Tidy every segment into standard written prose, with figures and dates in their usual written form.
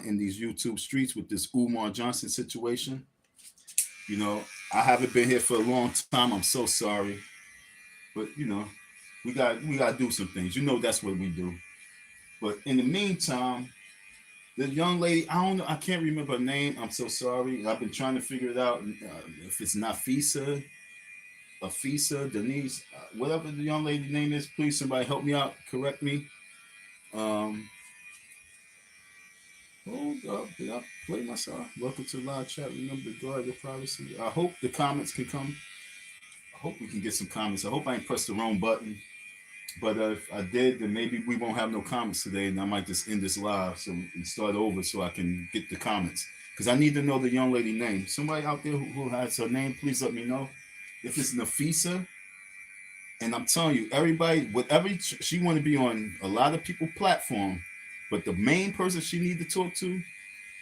in these YouTube streets with this Umar Johnson situation. You know, I haven't been here for a long time. I'm so sorry, but you know, we got to do some things. You know, that's what we do. But in the meantime, the young lady, I don't know, I can't remember her name. I'm so sorry. I've been trying to figure it out. If it's Nafisa, Afisa, Denise, whatever the young lady name is, please somebody help me out, correct me. Um, Hold up, did I play myself? Welcome to live chat. Remember to guard your privacy. I hope the comments can come. I hope we can get some comments. I hope I ain't pressed the wrong button. But if I did, then maybe we won't have no comments today, and I might just end this live and start over so I can get the comments. Because I need to know the young lady name. Somebody out there who has her name, please let me know. If it's Nafisa, and I'm telling you, everybody, whatever she want to be on a lot of people platform, but the main person she need to talk to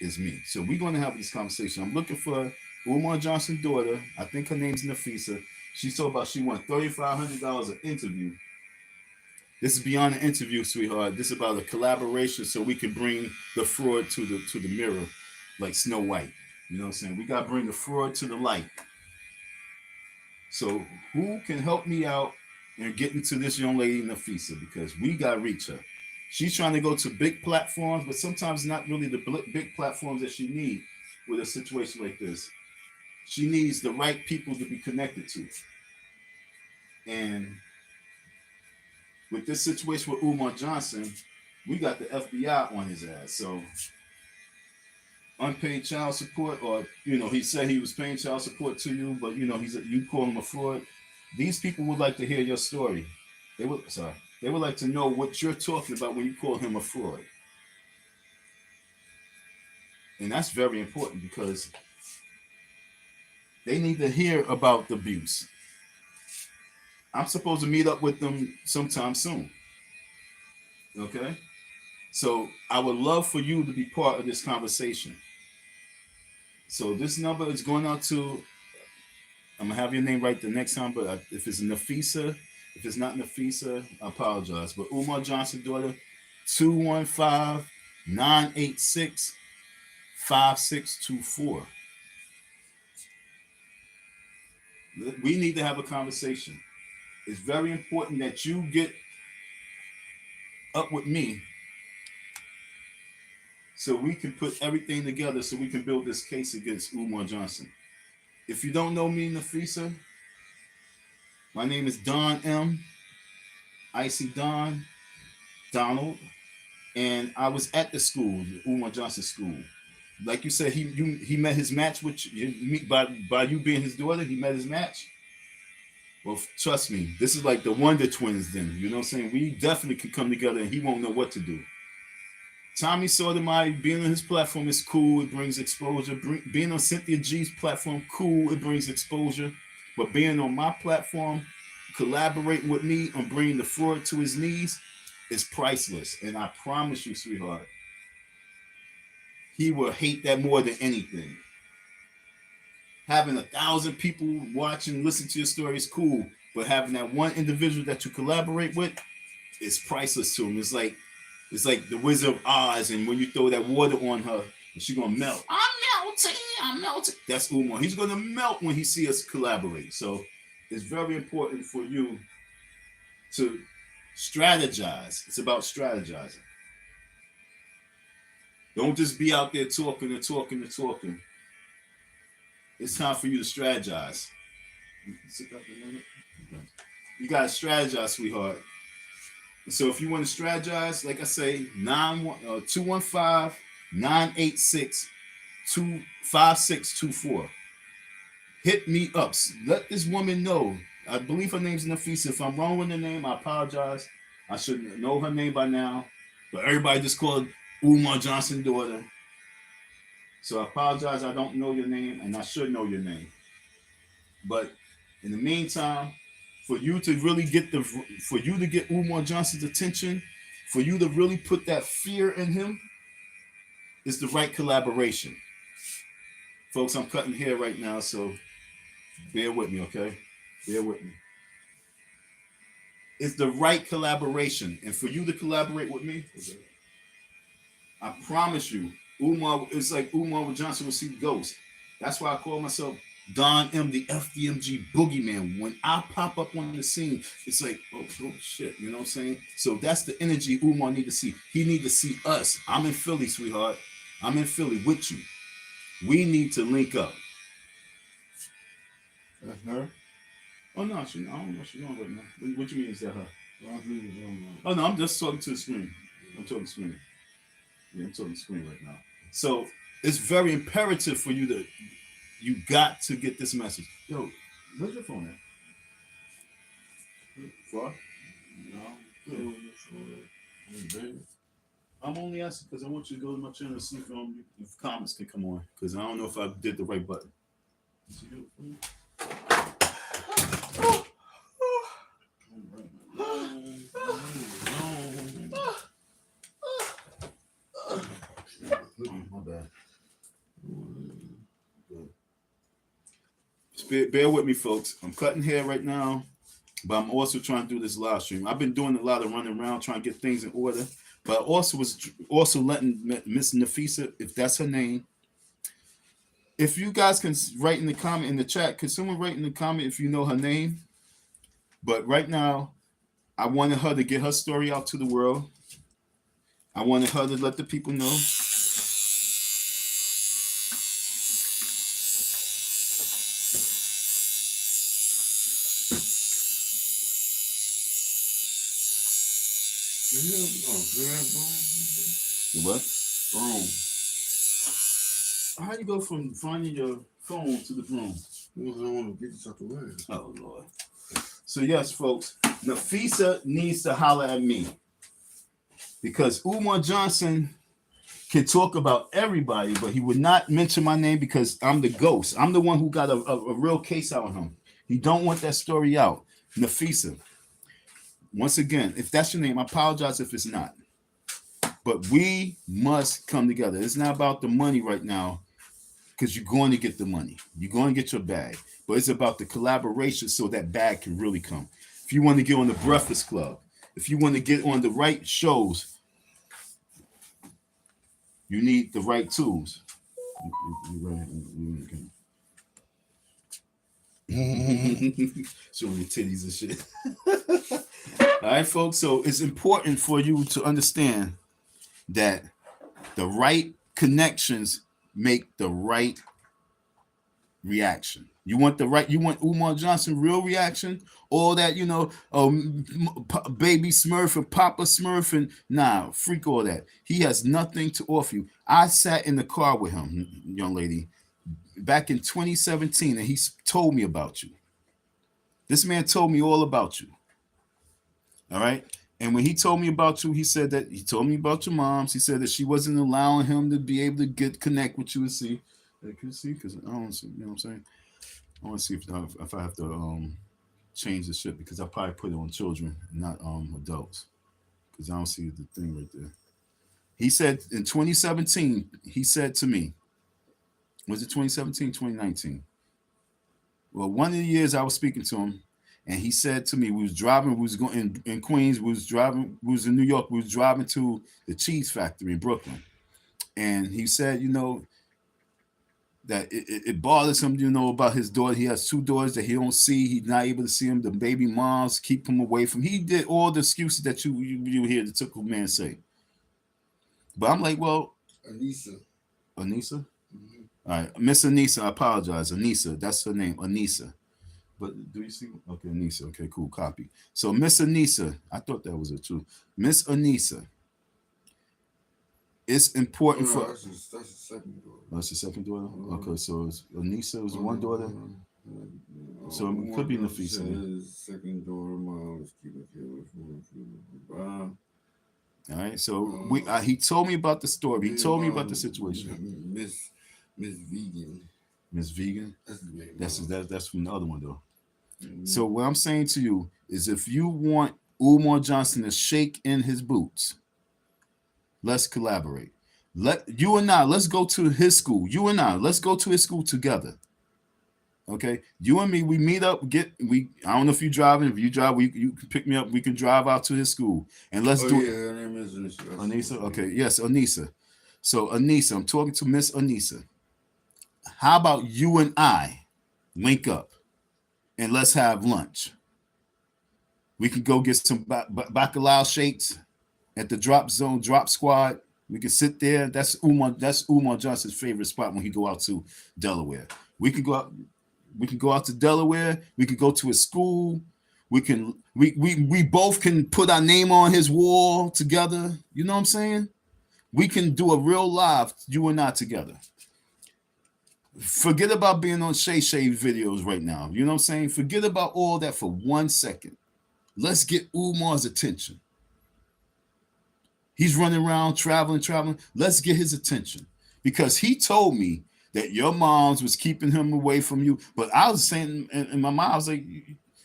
is me. So we're going to have this conversation. I'm looking for Umar Johnson's daughter. I think her name's Nafisa. She told about she won $3,500 an interview. This is beyond an interview, sweetheart. This is about a collaboration so we can bring the fraud to the mirror like Snow White. You know what I'm saying? We got to bring the fraud to the light. So who can help me out and get into this young lady Nafisa? Because we got to reach her. She's trying to go to big platforms, but sometimes not really the big platforms that she needs with a situation like this. She needs the right people to be connected to. And with this situation with Umar Johnson, we got the FBI on his ass. So unpaid child support, or you know, he said he was paying child support to you, but you know, you call him a fraud. These people would like to hear your story. They would like to know what you're talking about when you call him a fraud. And that's very important because they need to hear about the abuse. I'm supposed to meet up with them sometime soon. Okay? So I would love for you to be part of this conversation. So this number is going out to, I'm going to have your name right the next time, but if it's Nafisa, if it's not Nafisa, I apologize. But Umar Johnson, daughter, 215-986-5624. We need to have a conversation. It's very important that you get up with me so we can put everything together so we can build this case against Umar Johnson. If you don't know me, Nafisa, my name is Don M. Icy Don, Donald, and I was at the school, the Umar Johnson school. Like you said, he met his match with you, by you being his daughter. He met his match. Well, trust me, this is like the Wonder Twins. Then you know what I'm saying. We definitely can come together, and he won't know what to do. Tommy Sotomayor being on his platform is cool. It brings exposure. Being on Cynthia G's platform, cool. It brings exposure. But being on my platform, collaborating with me on bringing the fraud to his knees is priceless. And I promise you, sweetheart, he will hate that more than anything. Having 1,000 people watch and listen to your story is cool, but having that one individual that you collaborate with is priceless to him. It's like the Wizard of Oz, and when you throw that water on her, she's gonna melt. I'm melting. That's Umar. He's gonna melt when he sees us collaborate. So it's very important for you to strategize. It's about strategizing. Don't just be out there talking and talking and talking. It's time for you to strategize. You gotta strategize, sweetheart. So if you want to strategize, like I say, 215-986-5624. Hit me up. Let this woman know. I believe her name's Nafisa. If I'm wrong with the name, I apologize. I should know her name by now. But everybody just called Umar Johnson daughter. So I apologize. I don't know your name, and I should know your name. But in the meantime, for you to get Umar Johnson's attention, for you to really put that fear in him, is the right collaboration. Folks, I'm cutting hair right now, so bear with me, okay? Bear with me. It's the right collaboration. And for you to collaborate with me, I promise you, Umar, it's like Umar Johnson would see ghosts. That's why I call myself Don M, the FDMG Boogeyman. When I pop up on the scene, it's like, oh shit, you know what I'm saying? So that's the energy Umar need to see. He need to see us. I'm in Philly, sweetheart. I'm in Philly with you. We need to link up. That's her? Oh no, I don't know what she's doing right now. What you mean is that her? Oh Oh no, I'm just talking to the screen. I'm talking to the screen. Yeah, I'm talking to the screen right now. So it's very imperative for you got to get this message. Yo, where's your phone at? Far? No. I'm only asking because I want you to go to my channel and see if comments can come on. Because I don't know if I did the right button. My bad. Bear with me, folks. I'm cutting hair right now, but I'm also trying to do this live stream. I've been doing a lot of running around trying to get things in order, but I also was also letting Miss Nafisa, if that's her name, if you guys can write in the comment in the chat, could someone write in the comment if you know her name? But right now, I wanted her to get her story out to the world. I wanted her to let the people know. What? Broom. How you go from finding your phone to the broom? I don't want to get this out the way. Oh Lord. So yes, folks, Nafisa needs to holler at me because Umar Johnson can talk about everybody, but he would not mention my name because I'm the ghost. I'm the one who got a real case out on him. He don't want that story out. Nafisa. Once again, if that's your name, I apologize if it's not. But we must come together. It's not about the money right now because you're going to get the money. You're going to get your bag. But it's about the collaboration so that bag can really come. If you want to get on the Breakfast Club, if you want to get on the right shows, you need the right tools. Showing your titties and shit. All right, folks. So it's important for you to understand that the right connections make the right reaction. You want Umar Johnson real reaction? All that, baby Smurf and Papa Smurf and nah, freak all that. He has nothing to offer you. I sat in the car with him, young lady, back in 2017, and he told me about you. This man told me all about you. All right. And when he told me about you, he told me about your moms. He said that she wasn't allowing him to be able to connect with you and see. Because I don't see, you know what I'm saying? I want to see if I have to change the shit because I probably put it on children, not adults. Because I don't see the thing right there. He said in 2017, he said to me, was it 2017, 2019? Well, one of the years I was speaking to him, and he said to me, we was driving, we was going in Queens, we was in New York, we was driving to the cheese factory in Brooklyn. And he said, that it bothers him, about his daughter. He has two daughters that he don't see. He's not able to see them. The baby moms keep him away from. He did all the excuses that you hear the typical man say. But I'm like, well, Anissa. Anissa? Mm-hmm. All right, Miss Anissa, I apologize. Anissa, that's her name, Anissa. But do you see? Okay, Anissa. Okay, cool. Copy. So Miss Anissa, I thought that was it too. Miss Anissa, it's important for. That's the second daughter. That's the second daughter. Okay, so Anissa was one daughter. So it could be Nafisa. Second daughter, mom was keeping it. All right, so he told me about the story. He told me about the situation. Miss Vegan. Miss Vegan. That's from the other one though. Mm-hmm. So what I'm saying to you is, if you want Umar Johnson to shake in his boots, let's collaborate. Let's go to his school. Let's go to his school together. Okay, you and me, we meet up. I don't know if you're driving. If you drive, you can pick me up. We can drive out to his school and let's do it. Her name is Anissa. Okay, yes, Anissa. So Anissa, I'm talking to Miss Anissa. How about you and I link up and let's have lunch? We can go get some bacalao shakes at the drop zone, drop squad. We can sit there. That's Umar. That's Umar Johnson's favorite spot when he go out to Delaware. We can go out. We can go out to Delaware. We can go to a school. We both can put our name on his wall together. You know what I'm saying? We can do a real live, you and I together. Forget about being on Shay Shay videos right now. You know what I'm saying? Forget about all that for 1 second. Let's get Umar's attention. He's running around, traveling. Let's get his attention. Because he told me that your mom's was keeping him away from you. But I was saying in my mind, I was like,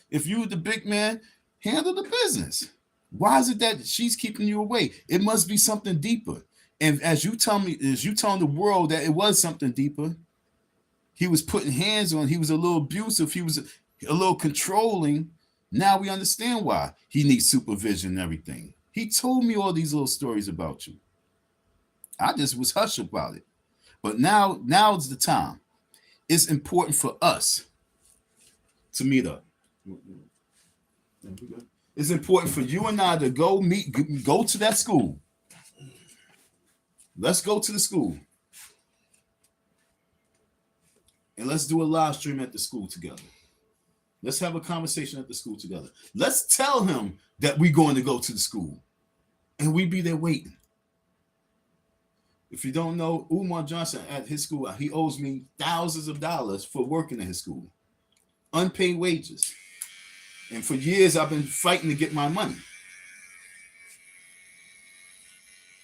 if you the big man, handle the business. Why is it that she's keeping you away? It must be something deeper. And as you telling the world that it was something deeper, he was putting hands on, he was a little abusive, he was a little controlling. Now we understand why he needs supervision and everything. He told me all these little stories about you. I just was hush about it. But now is the time. It's important for us to meet up. It's important for you and I to go to that school. Let's go to the school. And let's do a live stream at the school together. Let's have a conversation at the school together. Let's tell him that we're going to go to the school. And we be there waiting. If you don't know, Umar Johnson at his school, he owes me thousands of dollars for working at his school. Unpaid wages. And for years, I've been fighting to get my money.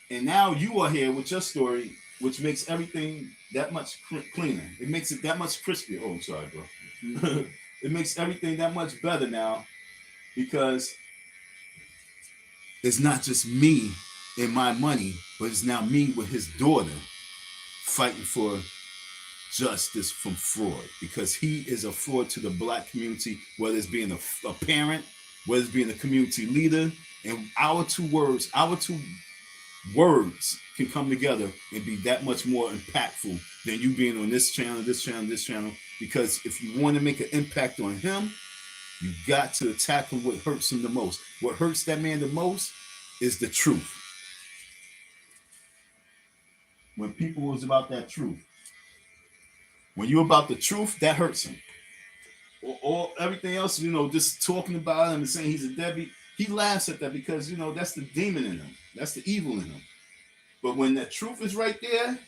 And now you are here with your story, which makes everything that much cleaner. It makes it that much crispier. Oh, I'm sorry, bro. It makes everything that much better now because it's not just me and my money, but it's now me with his daughter fighting for justice from fraud, because he is a fraud to the black community, whether it's being a parent, whether it's being a community leader. And our two words can come together and be that much more impactful than you being on this channel. Because if you want to make an impact on him, you got to attack him what hurts him the most. What hurts that man the most is the truth. When people was about that truth. When you're about the truth, that hurts him. Or everything else, just talking about him and saying he's a deadbeat, he laughs at that because, that's the demon in him. That's the evil in him. But when that truth is right there,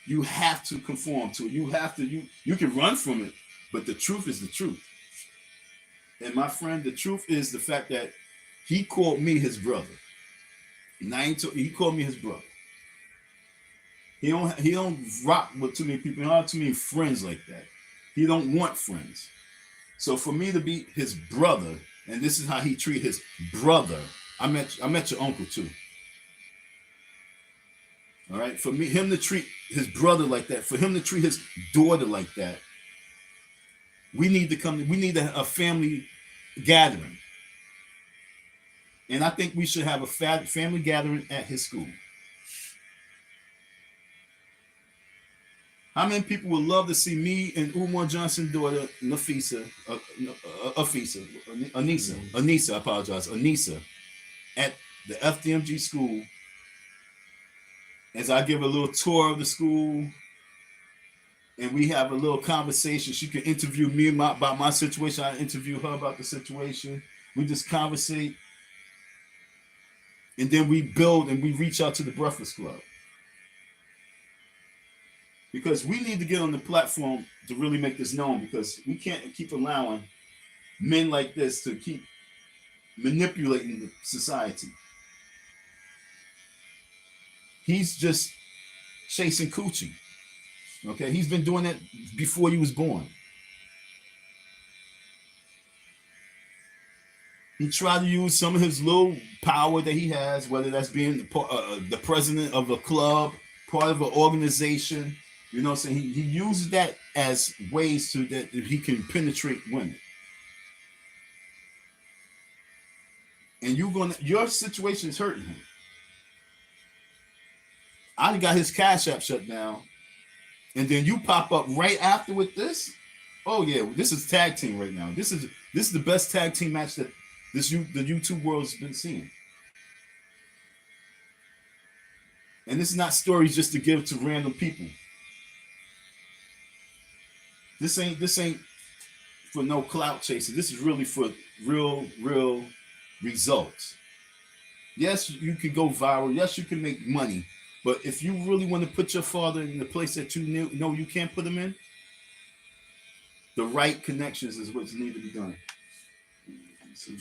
you have to conform to it. You can run from it, but the truth is the truth. And my friend, the truth is the fact that he called me his brother. He called me his brother. He don't rock with too many people. He don't have too many friends like that. He don't want friends. So for me to be his brother, and this is how he treat his brother. I met your uncle too. All right, for him to treat his brother like that, for him to treat his daughter like that, we need a family gathering. And I think we should have a family gathering at his school. How many people would love to see me and Umar Johnson's daughter, Anissa, at the FDMG school, as I give a little tour of the school and we have a little conversation. She can interview me about my situation. I interview her about the situation. We just conversate. And then we build and we reach out to the Breakfast Club. Because we need to get on the platform to really make this known, because we can't keep allowing men like this to keep manipulating the society. He's just chasing coochie. Okay, he's been doing that before he was born. He tried to use some of his little power that he has, whether that's being the president of a club, part of an organization. You know what I'm saying? He uses that as ways that he can penetrate women. And your situation is hurting him. I got his Cash App shut down, and then you pop up right after with this. Oh yeah, this is tag team right now. This is the best tag team match that the YouTube world's been seeing. And this is not stories just to give to random people. This ain't for no clout chasing. This is really for real results. Yes, you can go viral. Yes, you can make money. But if you really want to put your father in the place that you know you can't put him in, the right connections is what's need to be done. Let me see.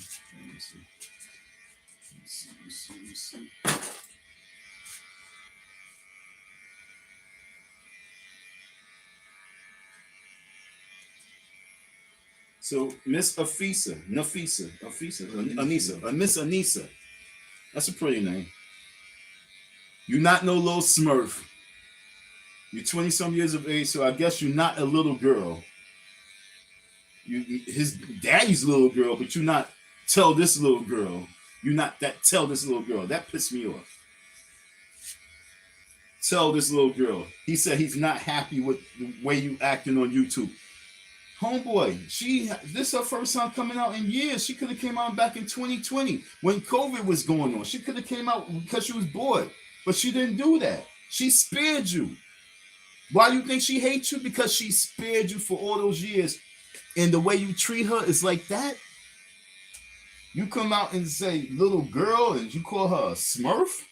So Miss Anissa, Miss Anissa. That's a pretty name. You're not no little Smurf. You're 20 some years of age, so I guess you're not a little girl. His daddy's little girl, but you're not tell this little girl. You're not that tell this little girl. That pissed me off. Tell this little girl. He said he's not happy with the way you acting on YouTube. Homeboy, this her first time coming out in years. She could have came out back in 2020 when COVID was going on. She could have came out because she was bored, but she didn't do that. She spared you. Why do you think she hates you? Because she spared you for all those years, and the way you treat her is like that. You come out and say little girl, and you call her a Smurf.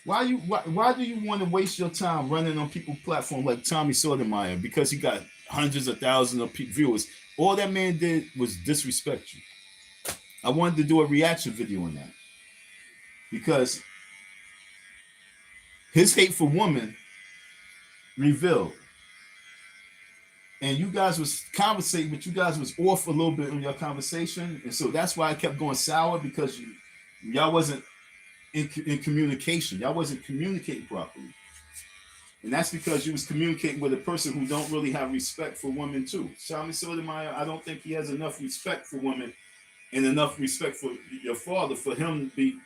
Why do you want to waste your time running on people's platform like Tommy Sotomayor because he got hundreds of thousands of viewers? All that man did was disrespect you. I wanted to do a reaction video on that because his hateful woman revealed, and you guys was conversating, but you guys was off a little bit in your conversation, and so that's why I kept going sour because y'all wasn't in communication. Y'all wasn't communicating properly. And that's because you was communicating with a person who don't really have respect for women too. Tommy Sotomayor, I don't think he has enough respect for women and enough respect for your father for him to be,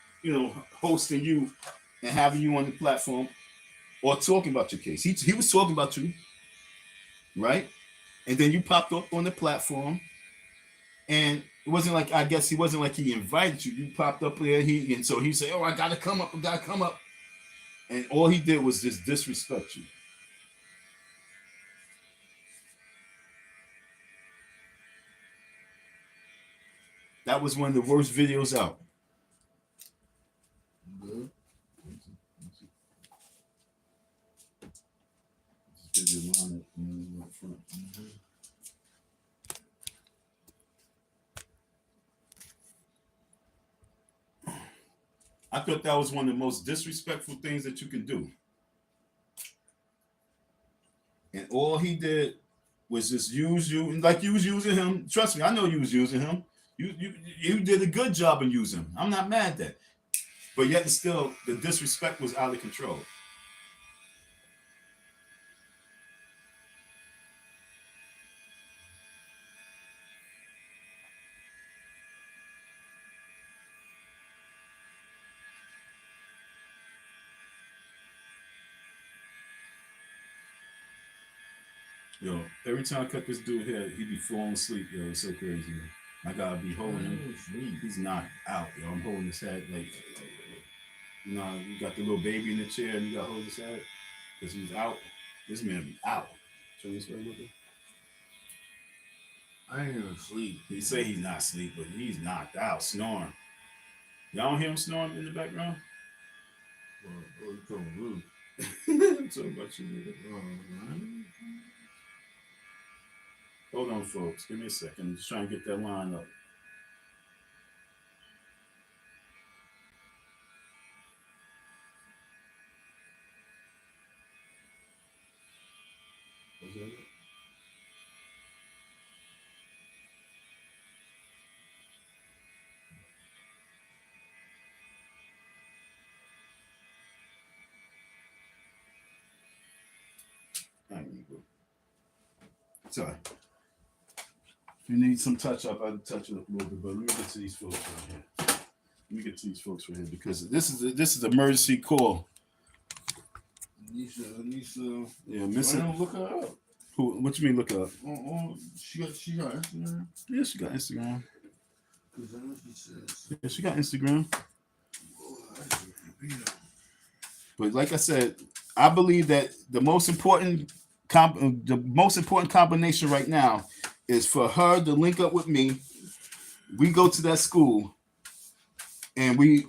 hosting you and having you on the platform or talking about your case. He was talking about you, right? And then you popped up on the platform, and it wasn't like, I guess he wasn't like he invited you. You popped up there, and so he said, "Oh, I gotta come up, and all he did was just disrespect you. That was one of the worst videos out. I thought that was one of the most disrespectful things that you can do. And all he did was just use you, like you was using him. Trust me, I know you was using him. You did a good job in using him. I'm not mad at that. But yet still, the disrespect was out of control. Yo, every time I cut this dude here, he be falling asleep, yo. It's so crazy. I gotta be holding him. He's knocked out, yo. I'm holding his head like, you got the little baby in the chair and you gotta hold his head because he's out. This man be out. Show this way with it. I ain't even asleep. He say he's not asleep, but he's knocked out, snoring. Y'all don't hear him snoring in the background? Well, you talking rude. I'm talking about you, nigga. Hold on, folks. Give me a second. I'm just trying to get that line up. Was that it? I need to go. Sorry. If you need some touch up, I'll touch it up a little bit, but let me get to these folks right here. Let me get to these folks right here because this is emergency call. Anissa. Yeah, Miss. I don't look her up. Who? What you mean look up? She got Instagram. Yeah, she got Instagram. Cause I know she says. Yeah, she got Instagram. But like I said, I believe that the most important combination right now is for her to link up with me. We go to that school, and we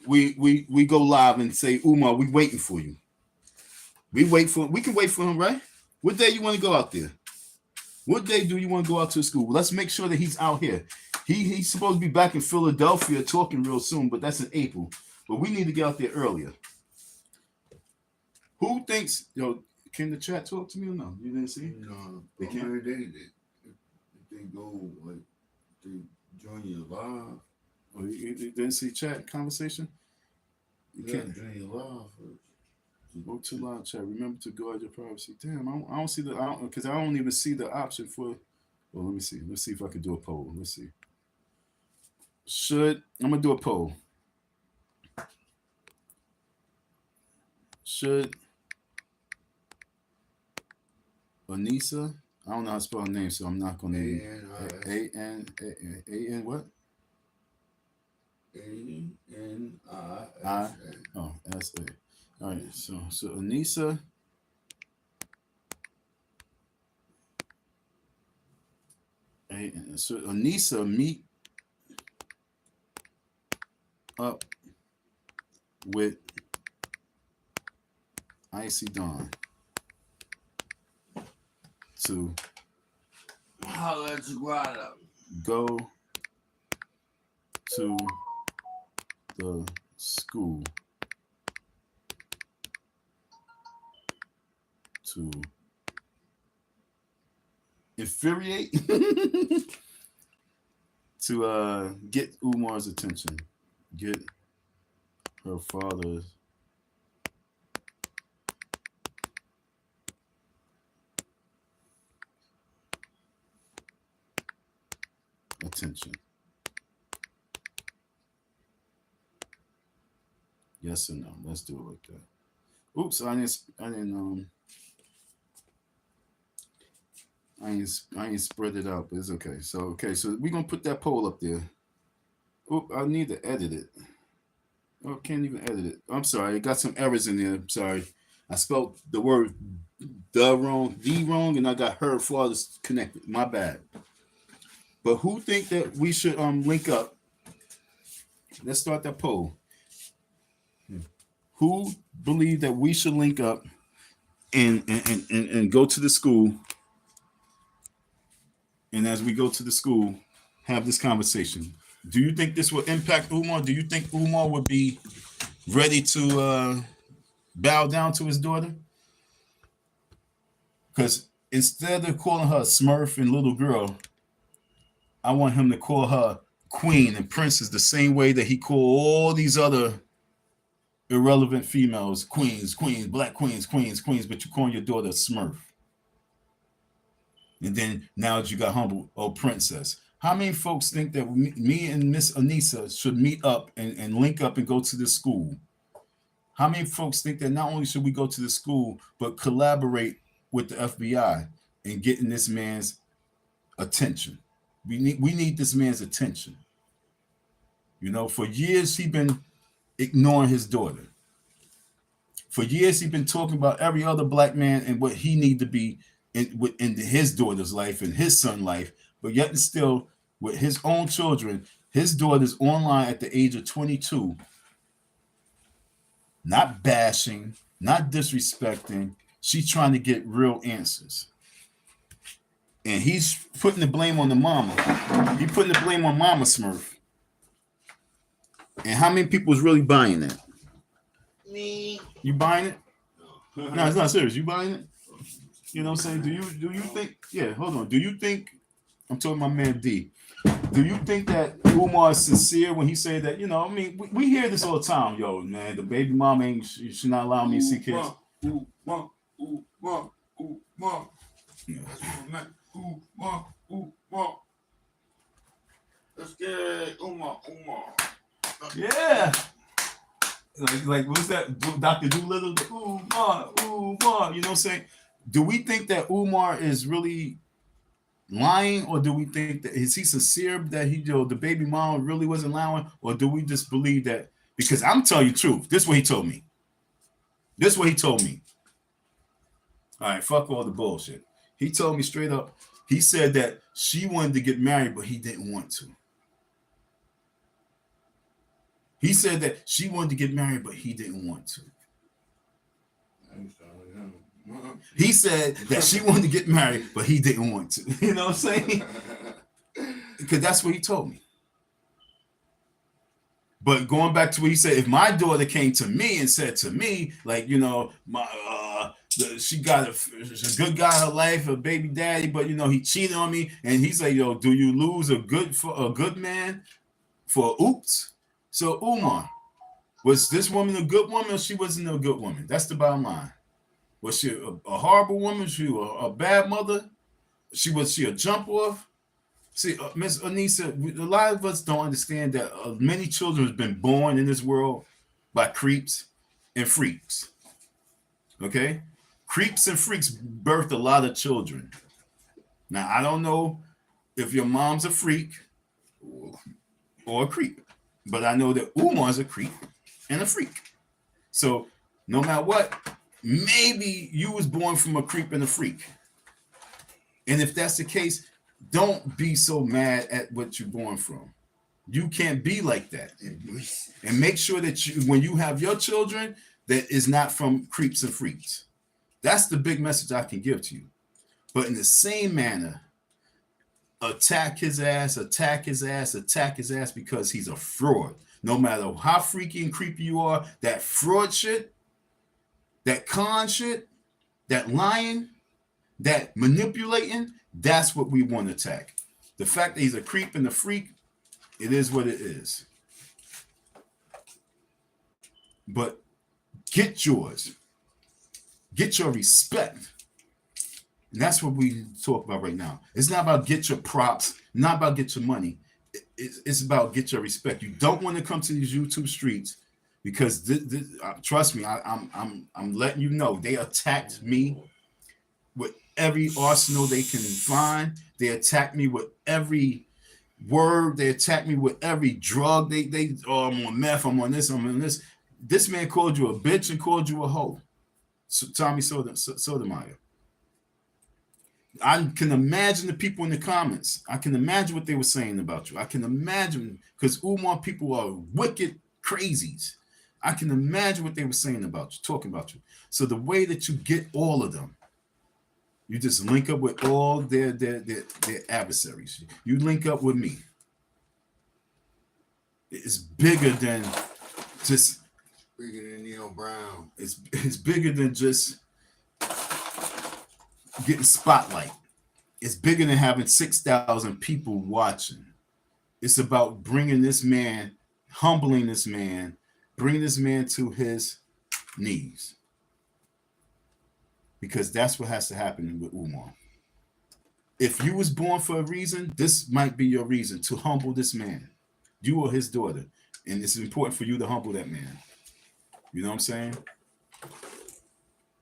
go live and say, Umar, we waiting for you. We can wait for him, right? What day you want to go out there? What day do you want to go out to school? Let's make sure that he's out here. He's supposed to be back in Philadelphia talking real soon, but that's in April. But we need to get out there earlier. Who thinks, can the chat talk to me or no? You didn't see? No, they can't. If they go, like, they join you live. Oh, you didn't see chat conversation? You can't join you live first. Go to live chat. Remember to guard your privacy. Damn, I don't see because I don't even see the option for. Well, let me see. Let's see if I can do a poll. Let's see. I'm gonna do a poll. Should Anissa? I don't know how to spell her name, so I'm not gonna. A-N what? A-N-I-S-A. Oh, S-A. All right, so Anissa. So Anissa meet up with Icy Dawn to go to the school to infuriate to get Umar's attention, get her father's attention. Yes or no? Let's do it like that. Oops, I ain't spread it out, but it's okay. So we're gonna put that poll up there. Oop, I need to edit it. Oh, can't even edit it. I'm sorry, it got some errors in there. I'm sorry. I spelled the word the wrong, and I got her father's connected. My bad. But who think that we should link up? Let's start that poll. Who believe that we should link up and go to the school? And as we go to the school, have this conversation. Do you think this will impact Umar? Do you think Umar would be ready to bow down to his daughter? Because instead of calling her a Smurf and little girl, I want him to call her queen and princess the same way that he called all these other irrelevant females queens, black queens, but you calling your daughter a Smurf. And then now that you got humble, oh, princess. How many folks think that me and Miss Anissa should meet up and link up and go to the school? How many folks think that not only should we go to the school, but collaborate with the FBI in getting this man's attention? We need this man's attention. For years he's been ignoring his daughter. For years he's been talking about every other black man and what he need to be in his daughter's life and his son's life, but yet and still with his own children, his daughter's online at the age of 22, not bashing, not disrespecting. She's trying to get real answers. And he's putting the blame on the mama. He's putting the blame on Mama Smurf. And how many people is really buying that? Me. You buying it? No, it's not serious. You buying it? You know what I'm saying? Do you think? Yeah, hold on. Do you think? I'm talking to my man D. Do you think that Umar is sincere when he say that? We hear this all the time, man. The baby mom she's not allowing me to see kids. Umar. Let's get Umar. Yeah. Like what's that? Dr. Doolittle? Umar, Umar. You know what I'm saying? Do we think that Umar is really lying, or do we think that is he sincere that the baby mom really wasn't lying, or do we just believe that? Because I'm telling you the truth. This is what he told me. This is what he told me. All right, fuck all the bullshit. He told me straight up. He said that she wanted to get married, but he didn't want to. He said that she wanted to get married, but he didn't want to. He said that she wanted to get married, but he didn't want to. You know what I'm saying? Because that's what he told me. But going back to what he said, if my daughter came to me and said to me, like, she got a good guy in her life, a baby daddy, but he cheated on me, and he's like, yo, do you lose a good man for oops? So Umar, was this woman a good woman, or she wasn't a good woman? That's the bottom line. Was she a horrible woman? Was she a bad mother? Was she a jump off? See, Miss Anissa, a lot of us don't understand that many children have been born in this world by creeps and freaks. Okay? Creeps and freaks birth a lot of children. Now, I don't know if your mom's a freak or a creep, but I know that Umar's a creep and a freak. So, no matter what, maybe you was born from a creep and a freak. And if that's the case, don't be so mad at what you're born from. You can't be like that. And make sure that when you have your children, that is not from creeps and freaks. That's the big message I can give to you. But in the same manner, attack his ass because he's a fraud. No matter how freaky and creepy you are, that fraud shit, that con shit, that lying, that manipulating, that's what we want to attack. The fact that he's a creep and a freak, it is what it is. But get yours. Get your respect. And that's what we talk about right now. It's not about get your props, not about get your money. It's about get your respect. You don't want to come to these YouTube streets because trust me, I'm letting you know they attacked me with every arsenal they can find. They attack me with every word. They attack me with every drug. I'm on meth. I'm on this. I'm on this. This man called you a bitch and called you a hoe. So Tommy Sotomayor. I can imagine the people in the comments. I can imagine what they were saying about you. I can imagine, because Umar people are wicked crazies. I can imagine what they were saying about you, talking about you. So the way that you get all of them, you just link up with all their adversaries. You link up with me. It's bigger than just. Bigger than Neil Brown. It's bigger than just getting spotlight. It's bigger than having 6,000 people watching. It's about bringing this man, humbling this man, bringing this man to his knees. Because that's what has to happen with Umar. If you was born for a reason, this might be your reason to humble this man. You or his daughter. And it's important for you to humble that man. You know what I'm saying?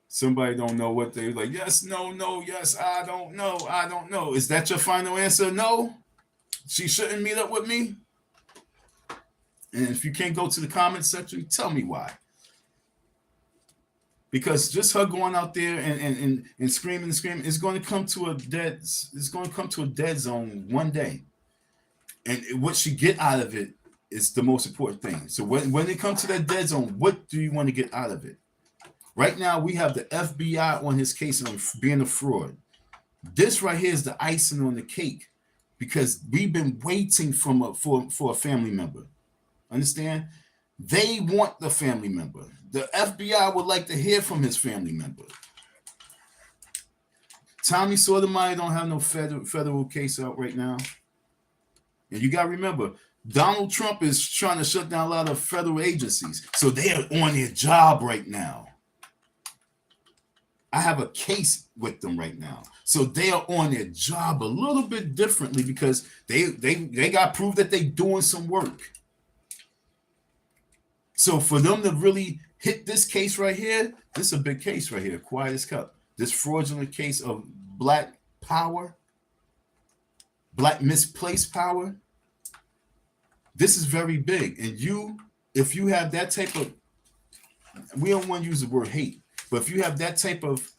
Somebody don't know what they're like. Yes, no, yes, I don't know. Is that your final answer? No? She shouldn't meet up with me? And if you can't go to the comment section, tell me why. Because just her going out there and screaming is going to come to a dead zone one day. And what she get out of it is the most important thing. So when it comes to that dead zone, what do you want to get out of it? Right now, we have the FBI on his case on being a fraud. This right here is the icing on the cake because we've been waiting for a family member. Understand? They want the family member. The FBI would like to hear from his family member. Tommy Sotomayor don't have no federal case out right now. And you got to remember, Donald Trump is trying to shut down a lot of federal agencies. So they are on their job right now. I have a case with them right now. So they are on their job a little bit differently because they got proof that they're doing some work. So for them to really hit this case right here, this is a big case right here, quiet as cup. This fraudulent case of black power, black misplaced power, this is very big. And you, if you have that type of, we don't want to use the word hate, but if you have that type of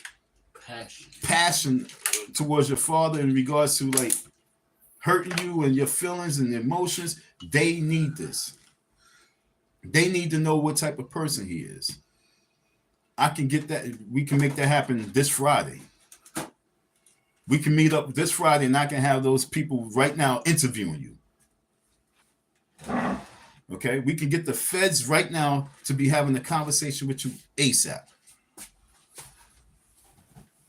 passion towards your father in regards to like hurting you and your feelings and emotions, they need this. They need to know what type of person he is. I can get that. We can make that happen this Friday. We can meet up this Friday and I can have those people right now interviewing you. Okay? We can get the feds right now to be having a conversation with you ASAP.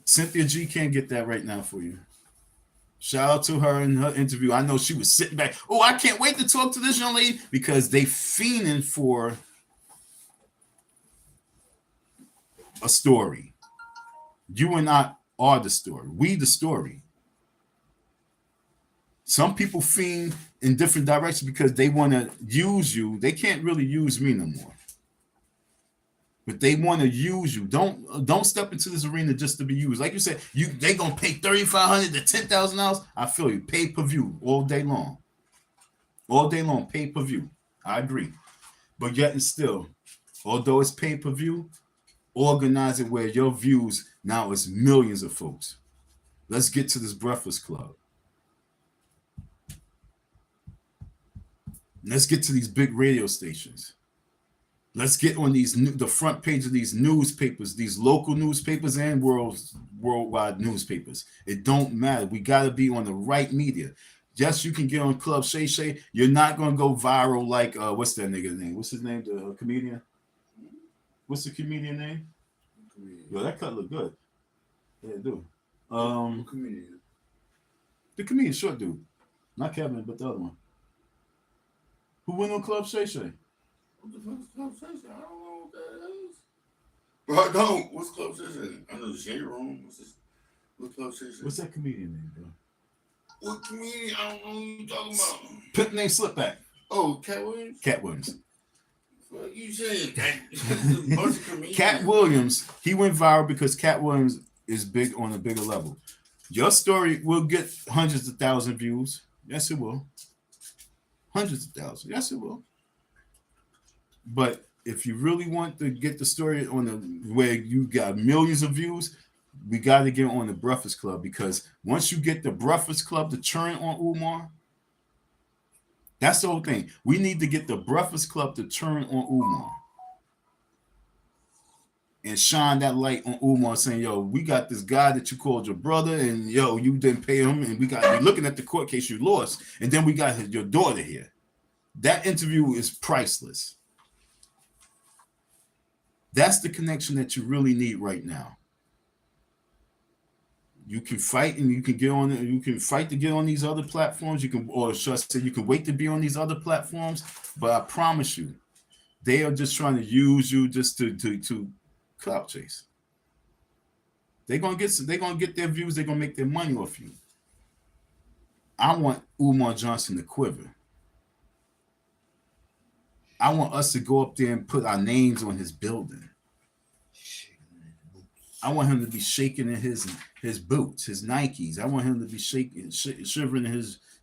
Cynthia G can't get that right now for you. Shout out to her in her interview. I know she was sitting back. Oh, I can't wait to talk to this young lady because they fiending for a story. You and I are the story. We the story. Some people fiend in different directions because they want to use you. They can't really use me no more. But they want to use you. Don't step into this arena just to be used. Like you said, they gonna pay $3,500 to $10,000. I feel you. Pay per view all day long. All day long, pay per view. I agree. But yet and still, although it's pay per view, organize it where your views now is millions of folks. Let's get to this Breakfast Club. Let's get to these big radio stations. Let's get on the front page of these newspapers, these local newspapers and worldwide newspapers. It don't matter. We got to be on the right media. Yes, you can get on Club Shay Shay. You're not going to go viral like, what's that nigga's name? What's his name? The comedian? What's the comedian name? Yo, that cut look good. Yeah, it do. Comedian. The comedian, short dude. Not Kevin, but the other one. Who went on Club Shay Shay? What the fuck's Club Station? I don't know what that is. Bro, I don't. What's Club Station? I know the Shade Room. What's Club Station? What's that comedian name, bro? What comedian? I don't know what you talking about. Pimp named Slipback. Oh, Cat Williams? Cat Williams. What you saying? Cat Williams, he went viral because Cat Williams is big on a bigger level. Your story will get hundreds of thousands of views. Yes, it will. Hundreds of thousands. Yes, it will. But if you really want to get the story on where you got millions of views, we got to get on the Breakfast Club, because once you get the Breakfast Club to turn on Umar, that's the whole thing. We need to get the Breakfast Club to turn on Umar and shine that light on Umar, saying, yo, we got this guy that you called your brother, and yo, you didn't pay him, and you're looking at the court case you lost, and then we got your daughter here. That interview is priceless. That's the connection that you really need right now. You can fight and you can get on. You can fight to get on these other platforms. You can, or should I say, you can wait to be on these other platforms. But I promise you, they are just trying to use you just to clout chase. They're gonna get their views. They're gonna make their money off you. I want Umar Johnson to quiver. I want us to go up there and put our names on his building. I want him to be shaking in his boots, his Nikes. I want him to be shaking, shivering in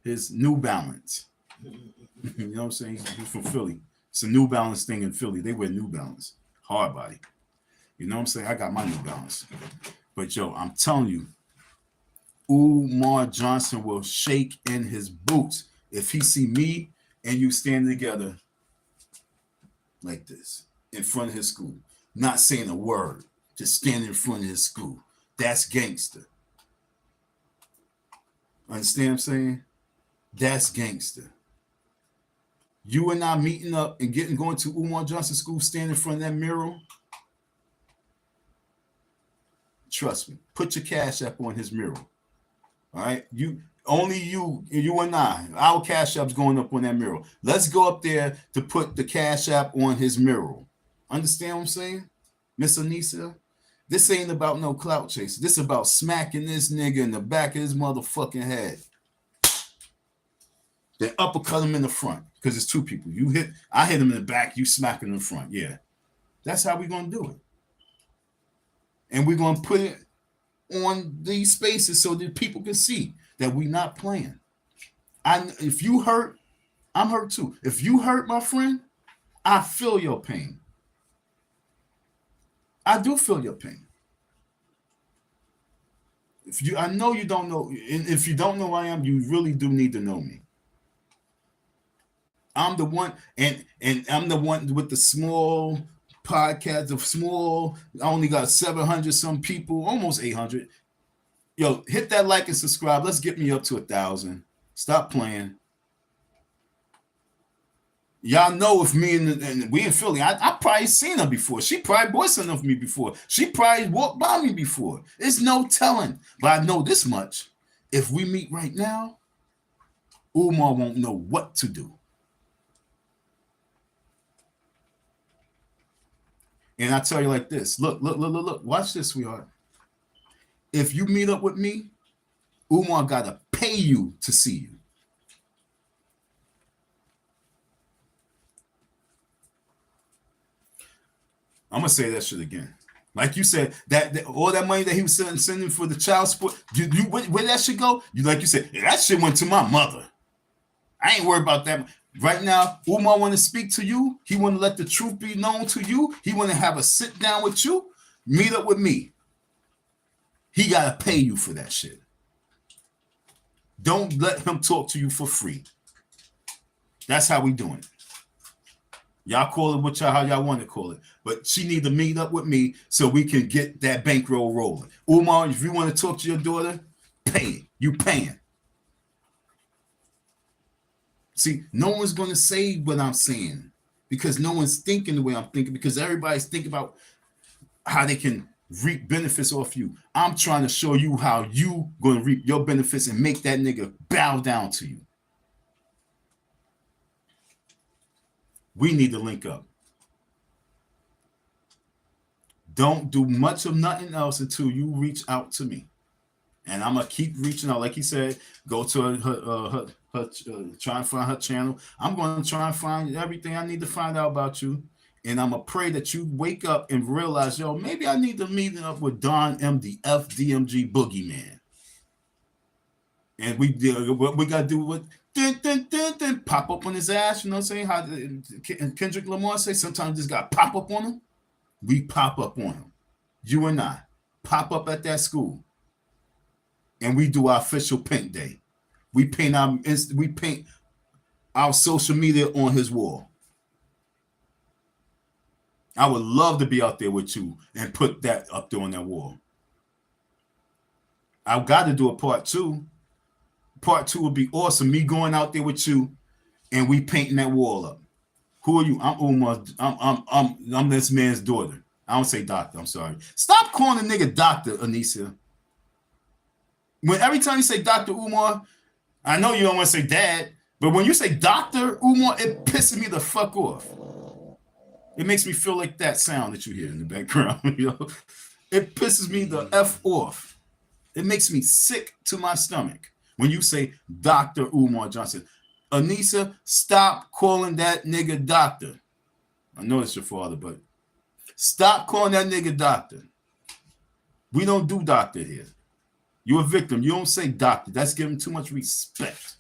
his New Balance. You know what I'm saying? He's from Philly. It's a New Balance thing in Philly. They wear New Balance. Hard body. You know what I'm saying? I got my New Balance. But yo, I'm telling you, Umar Johnson will shake in his boots if he see me and you stand together like this in front of his school, not saying a word, just standing in front of his school. That's gangster. Understand what I'm saying? That's gangster. You and I meeting up and going to Umar Johnson School, standing in front of that mural. Trust me, put your Cash App on his mural. All right, you and I, our Cash App's going up on that mural. Let's go up there to put the Cash App on his mural. Understand what I'm saying, Miss Anissa? This ain't about no clout chase. This is about smacking this nigga in the back of his motherfucking head. Then uppercut him in the front because it's two people. I hit him in the back, you smack him in the front. Yeah. That's how we're going to do it. And we're going to put it on these spaces so that people can see that we're not playing. If you hurt, I'm hurt too. If you hurt, my friend, I feel your pain. I do feel your pain. I know you don't know, and if you don't know who I am, you really do need to know me. I'm the one, and I'm the one with the small podcast of small. I only got 700 some people, almost 800. Yo, hit that like and subscribe. Let's get me up to 1,000. Stop playing. Y'all know if me and we in Philly, I probably seen her before. She probably bought something of me before. She probably walked by me before. There's no telling. But I know this much. If we meet right now, Umar won't know what to do. And I tell you like this. Look. Watch this, sweetheart. If you meet up with me, Umar got to pay you to see you. I'm gonna say that shit again. Like you said, that all that money that he was sending for the child support, where that shit go? Like you said, that shit went to my mother. I ain't worried about that. Right now, Umar want to speak to you. He want to let the truth be known to you. He want to have a sit down with you. Meet up with me. He gotta pay you for that shit. Don't let him talk to you for free. That's how we doing it. Y'all call it how y'all want to call it. But she need to meet up with me so we can get that bankroll rolling. Umar, if you want to talk to your daughter, pay it. You paying. See, no one's going to say what I'm saying because no one's thinking the way I'm thinking because everybody's thinking about how they can reap benefits off you. I'm trying to show you how you going to reap your benefits and make that nigga bow down to you. We need to link up. Don't do much of nothing else until you reach out to me. And I'm going to keep reaching out. Like he said, go to her try and find her channel. I'm going to try and find everything I need to find out about you. And I'm going to pray that you wake up and realize, yo, maybe I need to meet up with Don M-TheeFDMGBoogieman. And what we got to do with pop up on his ass, you know what I'm saying? How Kendrick Lamar say sometimes just got to pop up on him. We pop up on him. You and I pop up at that school. And we do our official paint day. We paint our social media on his wall. I would love to be out there with you and put that up there on that wall. I've got to do a part 2. Part 2 would be awesome. Me going out there with you and we painting that wall up. Who are you? I'm Umar. I'm this man's daughter. I don't say doctor. I'm sorry. Stop calling a nigga doctor, Anissa. When every time you say Dr. Umar, I know you don't want to say dad, but when you say Dr. Umar, it pisses me the fuck off. It makes me feel like that sound that you hear in the background. You know? It pisses me the F off. It makes me sick to my stomach when you say Dr. Umar Johnson. Anissa, stop calling that nigga doctor. I know it's your father, but stop calling that nigga doctor. We don't do doctor here. You're a victim. You don't say doctor. That's giving too much respect.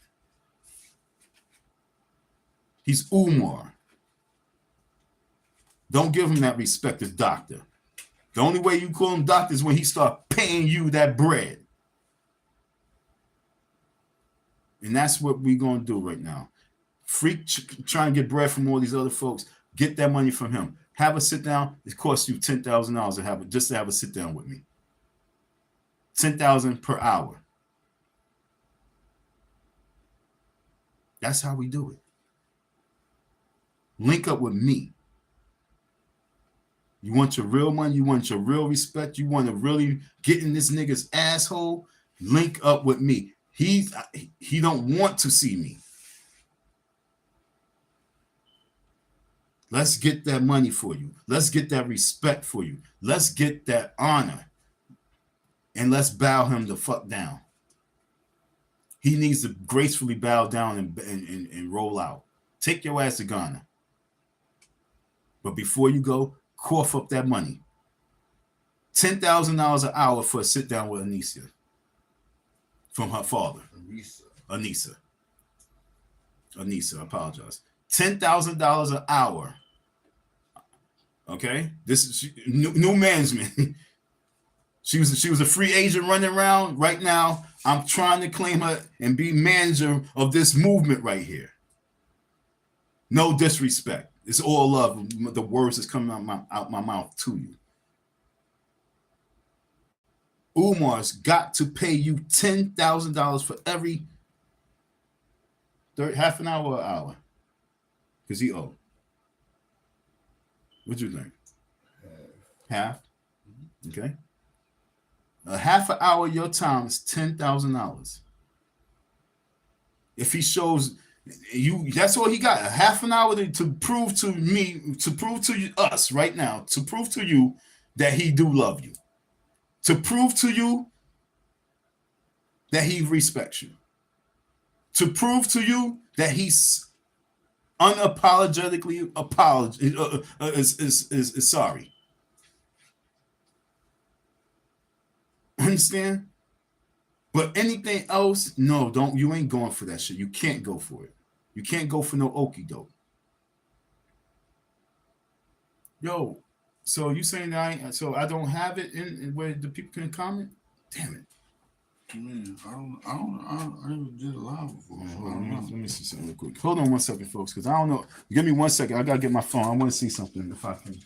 He's Umar. Don't give him that respect as doctor. The only way you call him doctor is when he start paying you that bread. And that's what we're going to do right now. Freak trying to get bread from all these other folks. Get that money from him. Have a sit down. It costs you $10,000 just to have a sit down with me. $10,000 per hour. That's how we do it. Link up with me. You want your real money? You want your real respect? You want to really get in this nigga's asshole? Link up with me. He don't want to see me. Let's get that money for you. Let's get that respect for you. Let's get that honor. And let's bow him the fuck down. he needs to gracefully bow down and roll out. Take your ass to Ghana. But before you go, cough up that money. $10,000 an hour for a sit down with Anissa from her father. Anissa, I apologize. $10,000 an hour. Okay, this is new management. She was a free agent running around. Right now, I'm trying to claim her and be manager of this movement right here. No disrespect. It's all love. The words that's coming out my mouth to you. Umar's got to pay you $10,000 for every half an hour or hour. Because he owed. What do you think? Half? Okay. A half an hour of your time is $10,000. If he shows you, that's all he got. A half an hour to prove to me, to prove to us right now, to prove to you that he do love you. To prove to you that he respects you. To prove to you that he's unapologetically is sorry. Understand? But anything else, no, don't. You ain't going for that shit. You can't go for it. You can't go for no okie doke. Yo, so you saying that I don't have it in where the people can comment? Damn it. Man, I never did a live before. Let me see something real quick. Hold on 1 second, folks, because I don't know. Give me 1 second. I gotta get my phone. I want to see something if I can.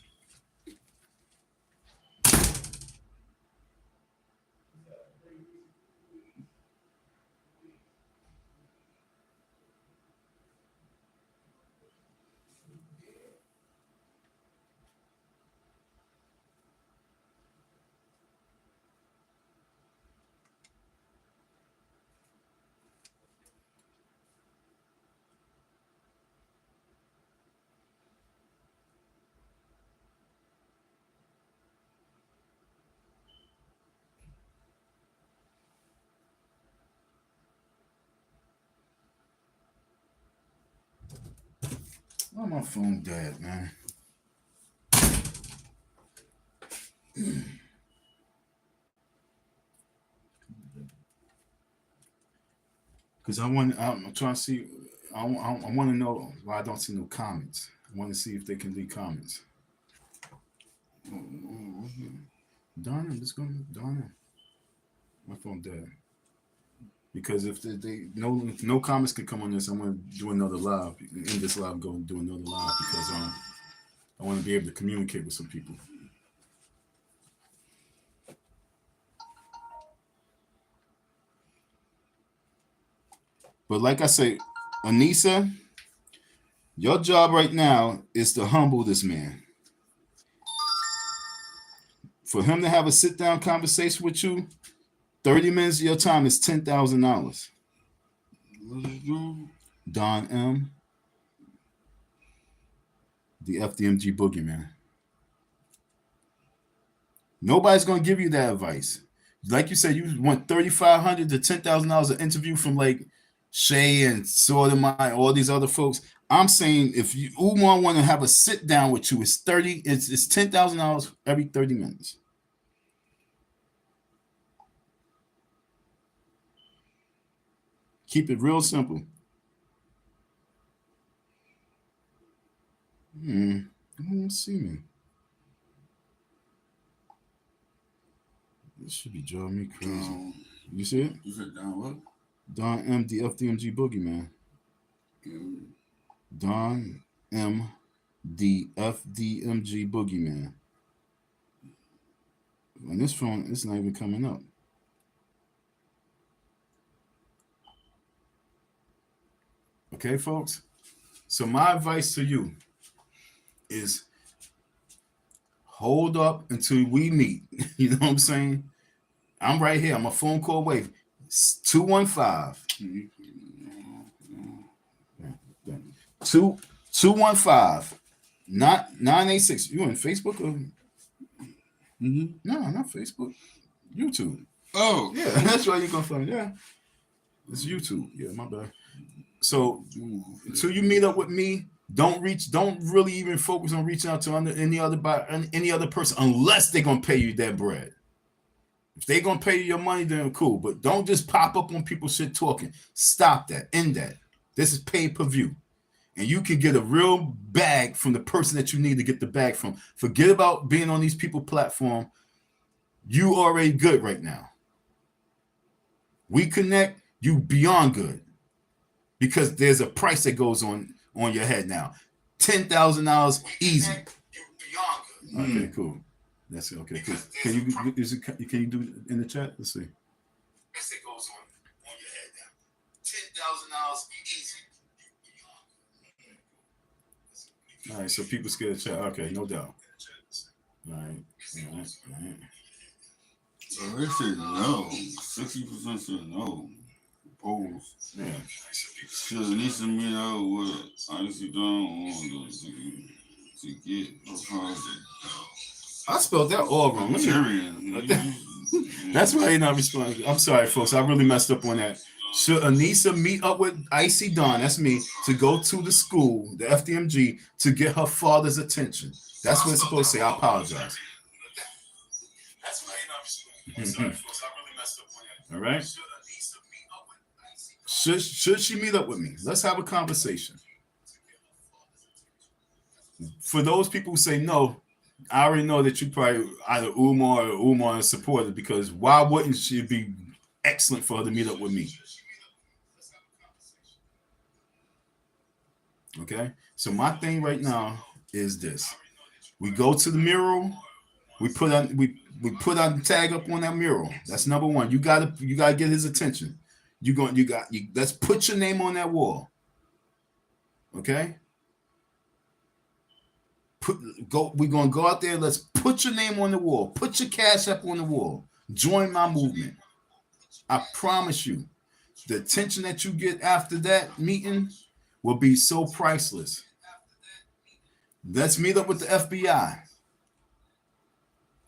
Oh, my phone dead, man. Because I'm trying to see. I want to know why I don't see no comments. I want to see if they can leave comments. Donna, let's go. Donna, my phone dead. Because if no comments can come on this, I'm going to do another live. In this live, go and do another live because I want to be able to communicate with some people. But like I say, Anissa, your job right now is to humble this man. For him to have a sit-down conversation with you, 30 minutes of your time is $10,000. Don M, the FDMG Boogieman. Nobody's going to give you that advice. Like you said, you want $3,500 to $10,000 an interview from like Shay and Sordomai, all these other folks. I'm saying if you Umar want to have a sit down with you, it's $10,000 every 30 minutes. Keep it real simple. I don't see me. This should be driving me crazy. You see it? You said Don what? Don M, the FDMG Boogieman. Don M, the FDMG Boogieman. On this phone, it's not even coming up. Okay, folks? So my advice to you is hold up until we meet. You know what I'm saying? I'm right here. I'm a phone call away. 215. 215. Not 986. You on Facebook or? No, not Facebook. YouTube. Oh. Yeah, that's why you can find it. Yeah. It's YouTube. Yeah, my bad. So until you meet up with me, don't really even focus on reaching out to any other person unless they're gonna pay you that bread. If they're gonna pay you your money, then cool. But don't just pop up on people's shit talking. Stop that. End that. This is pay-per-view. And you can get a real bag from the person that you need to get the bag from. Forget about being on these people platform. You already good right now. We connect, you beyond good. Because there's a price that goes on your head now. $10,000 easy. Okay, cool. That's okay. Cool. Can you do it in the chat? Let's see. Price that goes on your head now. $10,000 easy. All right, so people scared of chat. Okay, no doubt. All right. So they said no. 60% said no. Polls. Yeah. Should Anissa meet up with Icy Dawn to get a project? I spelled that all wrong. That's why you're not responding. I'm sorry, folks. I really messed up on that. Should Anissa meet up with Icy Dawn, that's me, to go to the school, the FDMG, to get her father's attention? That's what it's supposed to say. I apologize. That's why you're not responding. I'm sorry, folks. I really messed up on that. All right? Should she meet up with me? Let's have a conversation. For those people who say no, I already know that you probably either Umar or Umar is supported, because why wouldn't she be excellent for her to meet up with me? Okay, so my thing right now is this: we go to the mural, we put on the tag up on that mural. That's number one. You gotta get his attention. Let's put your name on that wall. Okay. We're gonna go out there. Let's put your name on the wall. Put your cash up on the wall. Join my movement. I promise you, the attention that you get after that meeting will be so priceless. Let's meet up with the FBI.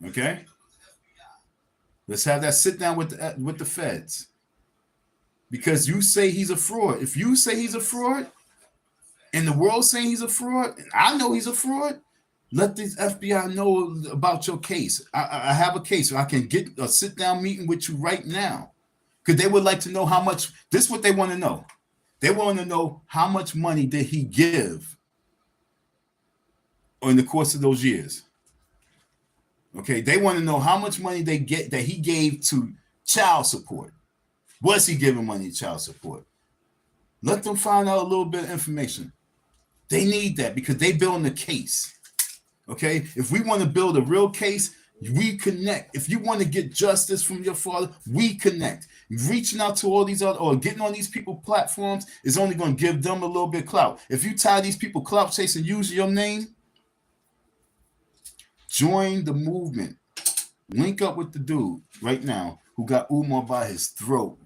Okay. Let's have that sit down with the feds. Because you say he's a fraud. If you say he's a fraud, and the world saying he's a fraud, and I know he's a fraud, let the FBI know about your case. I have a case, so I can get a sit-down meeting with you right now. Because they would like to know how much. This is what they want to know. They want to know how much money did he give in the course of those years. Okay, they want to know how much money that he gave to child support. Was he giving money to child support? Let them find out a little bit of information. They need that because they building a case. Okay, if we want to build a real case, we connect. If you want to get justice from your father, we connect. Reaching out to all these other or getting on these people platforms is only going to give them a little bit of clout. If you tie these people clout chasing, use your name, join the movement. Link up with the dude right now who got Umar by his throat.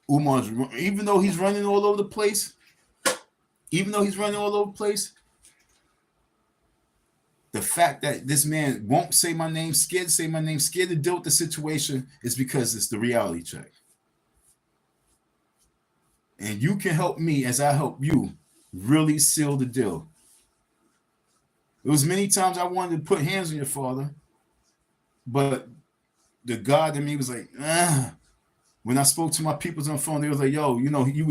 Umar's, even though he's running all over the place, the fact that this man won't say my name, scared to say my name, scared to deal with the situation, is because it's the reality check. And you can help me as I help you really seal the deal. There was many times I wanted to put hands on your father, but the God in me was like, When I spoke to my peoples on the phone, they was like, yo, you know, you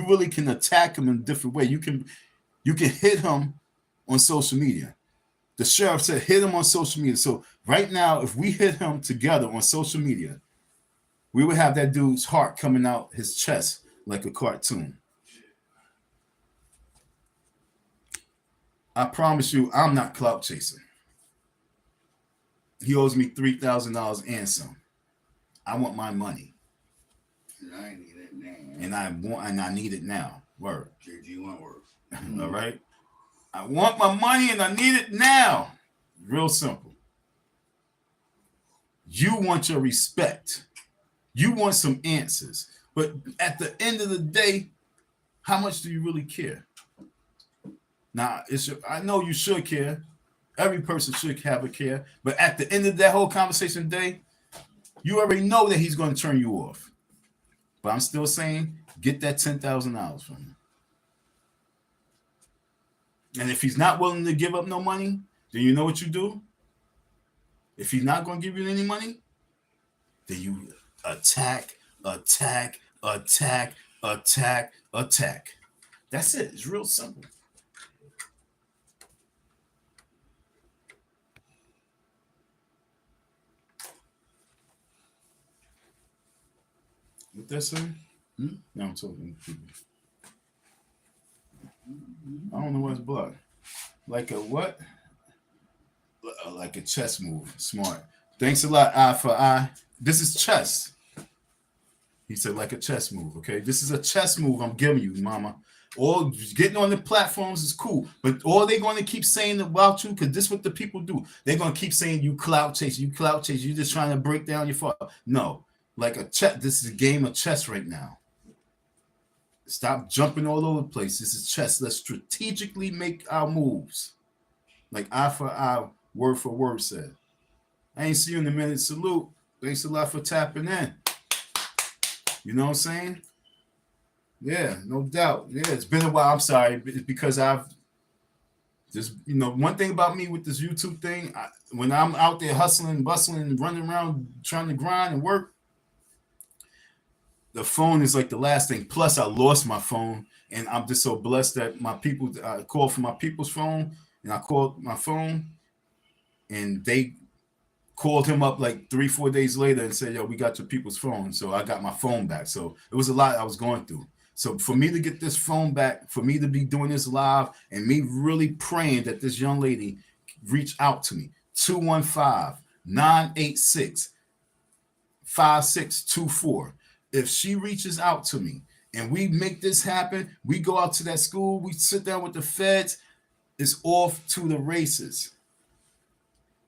really can attack him in a different way. You can hit him on social media. The sheriff said, hit him on social media. So right now, if we hit him together on social media, we would have that dude's heart coming out his chest like a cartoon. I promise you, I'm not clout chasing. He owes me $3,000 and some. I want my money. I need it now. And I need it now. Word. JG1 word. All right. I want my money and I need it now. Real simple. You want your respect. You want some answers. But at the end of the day, how much do you really care? Now, I know you should care. Every person should have a care. But at the end of that whole conversation today, you already know that he's going to turn you off. But I'm still saying, Get that $10,000 from him. And if he's not willing to give up no money, then you know what you do? If he's not going to give you any money, then you attack. That's it. It's real simple. What that say? No, I'm talking to people. I don't know what's blocked. Like a what? Like a chess move. Smart. Thanks a lot, eye for eye. This is chess. He said like a chess move, okay? This is a chess move I'm giving you, mama. All getting on the platforms is cool, but all they're going to keep saying about you, because this is what the people do. They're going to keep saying you clout chase, you just trying to break down your father. No, like a chess. This is a game of chess right now. Stop jumping all over the place. This is chess. Let's strategically make our moves. Like eye for eye, word for word said. I ain't see you in a minute. Salute. Thanks a lot for tapping in. You know what I'm saying? Yeah, no doubt. Yeah, it's been a while. I'm sorry. It's because I've just, one thing about me with this YouTube thing, when I'm out there hustling, bustling, running around, trying to grind and work, the phone is like the last thing. Plus, I lost my phone, and I'm just so blessed that my people, I called for my people's phone, and I called my phone, and they called him up like 3-4 days later and said, yo, we got your people's phone. So I got my phone back. So it was a lot I was going through. So for me to get this phone back, for me to be doing this live, and me really praying that this young lady reach out to me, 215-986-5624. If she reaches out to me and we make this happen, we go out to that school, we sit down with the feds, it's off to the races.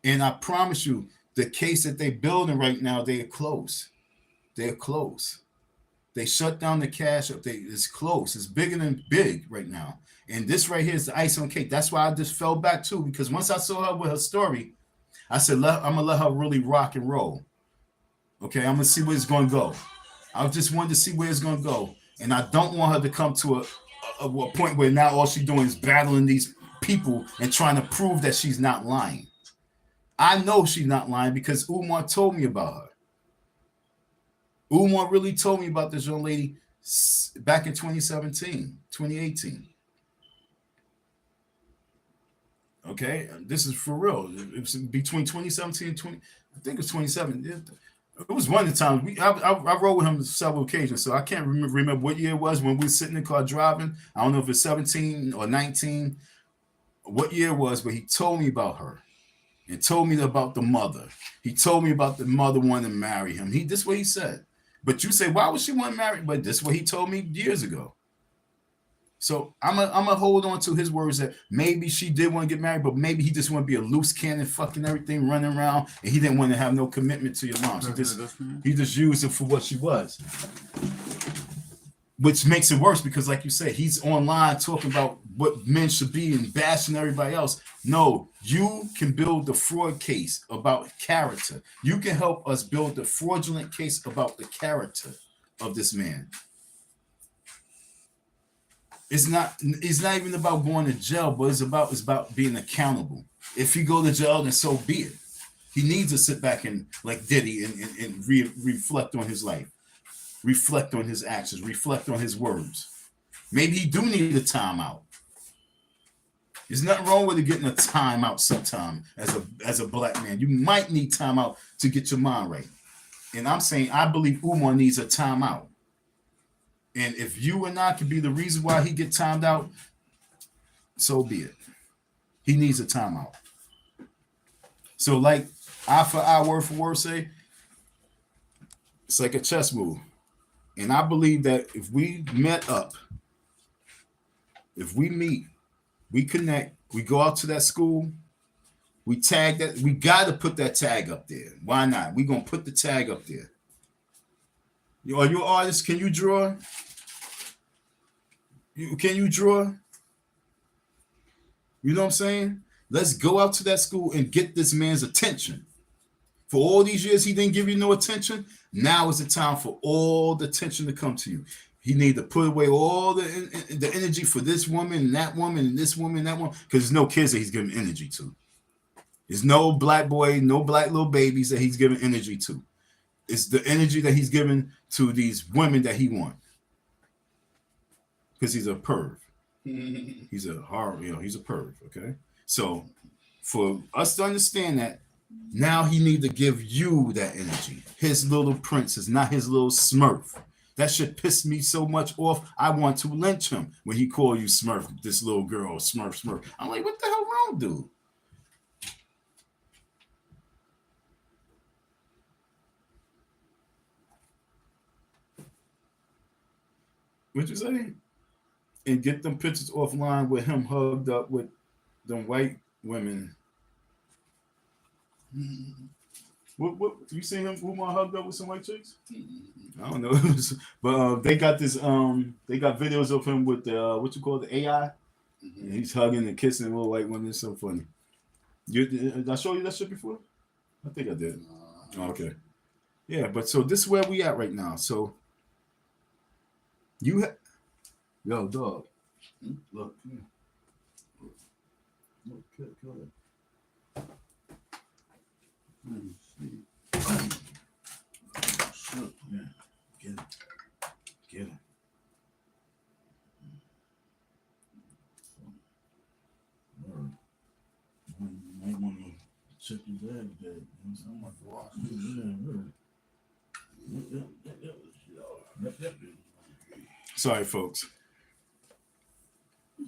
And I promise you, the case that they're building right now, they're close. They're close. They shut down the cash up. It's close. It's bigger than big right now. And this right here is the ice on cake. That's why I just fell back too, because once I saw her with her story, I said, I'm going to let her really rock and roll. Okay, I'm going to see where it's going to go. I just wanted to see where it's going to go. And I don't want her to come to a point where now all she's doing is battling these people and trying to prove that she's not lying. I know she's not lying because Umar told me about her. Umar really told me about this young lady back in 2017, 2018. Okay, this is for real. It was between 2017 and 20, I think it was 2017. It was one of the times I rode with him several occasions, so I can't remember what year it was when we were sitting in the car driving. I don't know if it's 17 or 19, what year it was, but he told me about her and told me about the mother. He told me about the mother wanting to marry him. This is what he said. But you say, why would she want to marry? But this is what he told me years ago. So I'm gonna hold on to his words that maybe she did want to get married, but maybe he just want to be a loose cannon, fucking everything, running around, and he didn't want to have no commitment to your mom. So he just used it for what she was, which makes it worse because, like you said, he's online talking about what men should be and bashing everybody else. No, you can build the fraud case about character. You can help us build the fraudulent case about the character of this man. It's not even about going to jail, but it's about being accountable. If he go to jail, then so be it. He needs to sit back and like Diddy and reflect on his life, reflect on his actions, reflect on his words. Maybe he do need a timeout. There's nothing wrong with getting a timeout sometime as a black man. You might need timeout to get your mind right. And I'm saying I believe Umar needs a timeout. And if you and I could be the reason why he get timed out, so be it. He needs a timeout. So like eye for eye, word for word say, it's like a chess move. And I believe that if we met up, if we meet, we connect, we go out to that school, we tag that, we got to put that tag up there. Why not? We're going to put the tag up there. Are you an artist? Can you draw? Can you draw? You know what I'm saying? Let's go out to that school and get this man's attention. For all these years, he didn't give you no attention. Now is the time for all the attention to come to you. He need to put away all the energy for this woman and that woman and this woman and that one, because there's no kids that he's giving energy to. There's no black boy, no black little babies that he's giving energy to. It's the energy that he's giving to these women that he wants. Because he's a perv. He's a horror, he's a perv, okay? So for us to understand that, now he need to give you that energy. His little princess, not his little smurf. That shit pissed me so much off. I want to lynch him when he called you smurf, this little girl, smurf. I'm like, what the hell wrong, dude? What you say? And get them pictures offline with him hugged up with them white women. What you seen him Umar hugged up with some white chicks? I don't know. But they got this they got videos of him with what you call the AI. And he's hugging and kissing little white women. It's so funny. Did I show you that shit before? I think I did. Oh, okay. Yeah, but so this is where we at right now. So yo, dog. Look. Look, kill it. Let me see. Shoot, yeah. Get it. You might want to check his bag today. I'm like, wash it. Yep. Sorry, folks.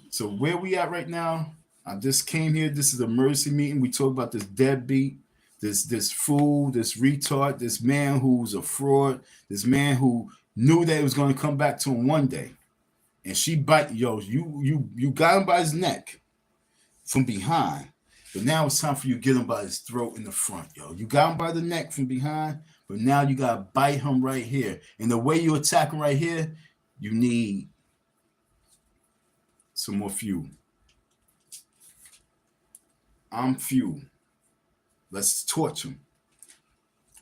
So where we at right now? I just came here. This is an emergency meeting. We talk about this deadbeat, this fool, this retard, this man who's a fraud, this man who knew that it was going to come back to him one day. And she bite, you got him by his neck from behind. But now it's time for you to get him by his throat in the front, yo. You got him by the neck from behind, but now you got to bite him right here. And the way you attack him right here, you need some more fuel. I'm fuel. Let's torch him.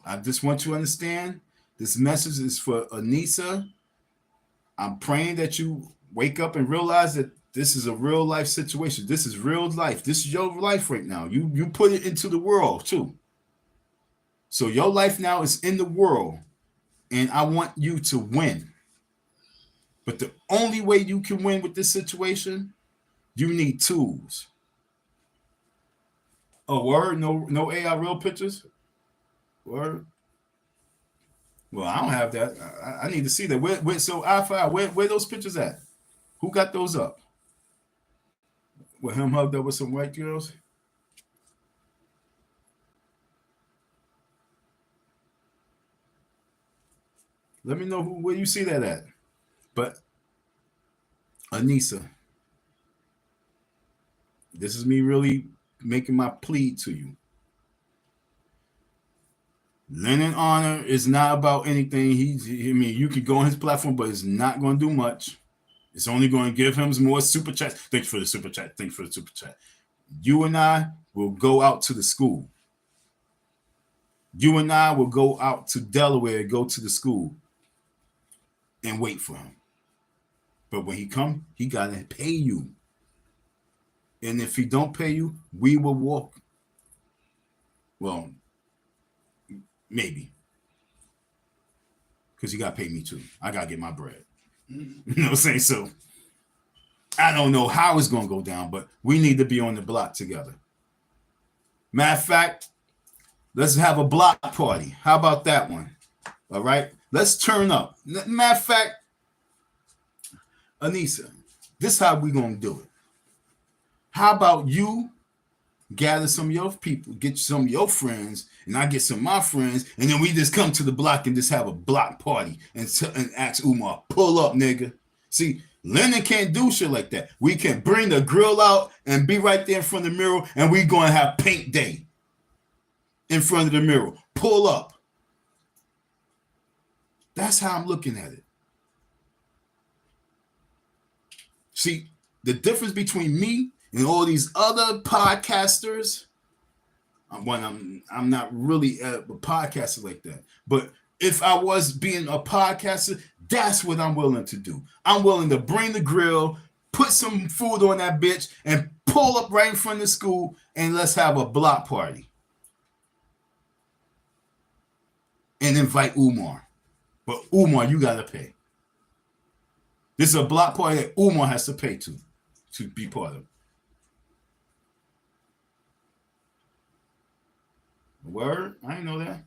I just want you to understand, this message is for Anissa. I'm praying that you wake up and realize that this is a real life situation. This is real life. This is your life right now. You put it into the world too. So your life now is in the world, and I want you to win. But the only way you can win with this situation, you need tools. Oh, word? No AI real pictures? Word? Well, I don't have that. I need to see that. Where so I5, where those pictures at? Who got those up? With him hugged up with some white girls? Let me know where you see that at. But Anissa, this is me really making my plea to you. Lennon Honor is not about anything. You could go on his platform, but it's not going to do much. It's only going to give him some more super chats. Thanks for the super chat. You and I will go out to the school. You and I will go out to Delaware, go to the school, and wait for him. But when he come, he got to pay you. And if he don't pay you, we will walk. Well, maybe. Because you got to pay me too. I got to get my bread. You know what I'm saying? So I don't know how it's going to go down, but we need to be on the block together. Matter of fact, let's have a block party. How about that one? All right? Let's turn up. Matter of fact, Anissa, this is how we going to do it. How about you gather some of your people, get some of your friends, and I get some of my friends, and then we just come to the block and just have a block party and ask Umar, pull up, nigga. See, Lennon can't do shit like that. We can bring the grill out and be right there in front of the mirror, and we going to have paint day in front of the mirror. Pull up. That's how I'm looking at it. See, the difference between me and all these other podcasters, I'm not really a podcaster like that. But if I was being a podcaster, That's what I'm willing to do. I'm willing to bring the grill, put some food on that bitch, and pull up right in front of the school, and let's have a block party. And invite Umar. But Umar, you gotta pay. This is a block party that Umar has to pay to be part of. Word? I didn't know that.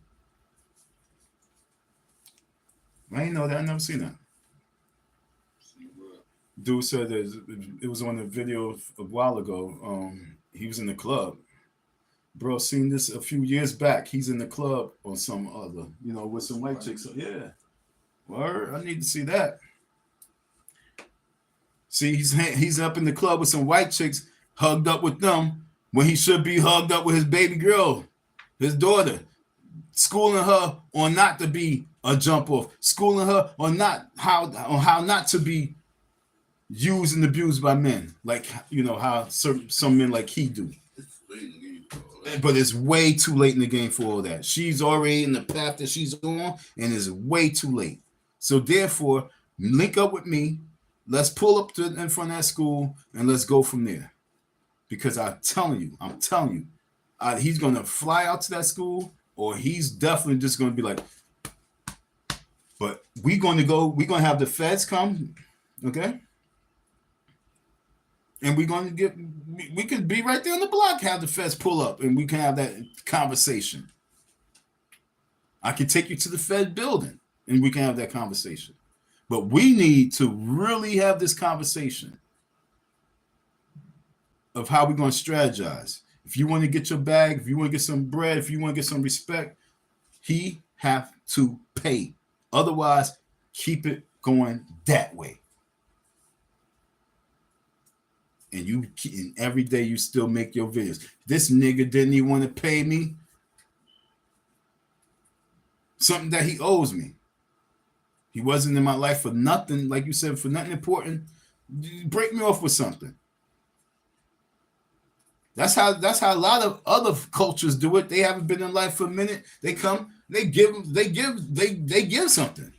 I didn't know that. I never seen that. Dude said that it was on a video a while ago. He was in the club. Bro, seen this a few years back. He's in the club or some other, with some white chicks. Yeah. Word? I need to see that. See, he's up in the club with some white chicks, hugged up with them, when he should be hugged up with his baby girl, his daughter, schooling her on not to be a jump off, schooling her on how not to be used and abused by men, like how some men like he do. But it's way too late in the game for all that. She's already in the path that she's on, and it's way too late. So therefore, link up with me. Let's pull up in front of that school and let's go from there. Because I'm telling you, he's going to fly out to that school, or he's definitely just going to be like, but we're going to have the feds come, okay? And we can be right there on the block, have the feds pull up, and we can have that conversation. I can take you to the Fed building, and we can have that conversation. But we need to really have this conversation of how we're going to strategize. If you want to get your bag, if you want to get some bread, if you want to get some respect, he have to pay. Otherwise, keep it going that way. And every day you still make your videos. This nigga didn't even want to pay me something that he owes me. He wasn't in my life for nothing, like you said, for nothing important. Break me off with something. That's how a lot of other cultures do it. They haven't been in life for a minute. They come, they give something.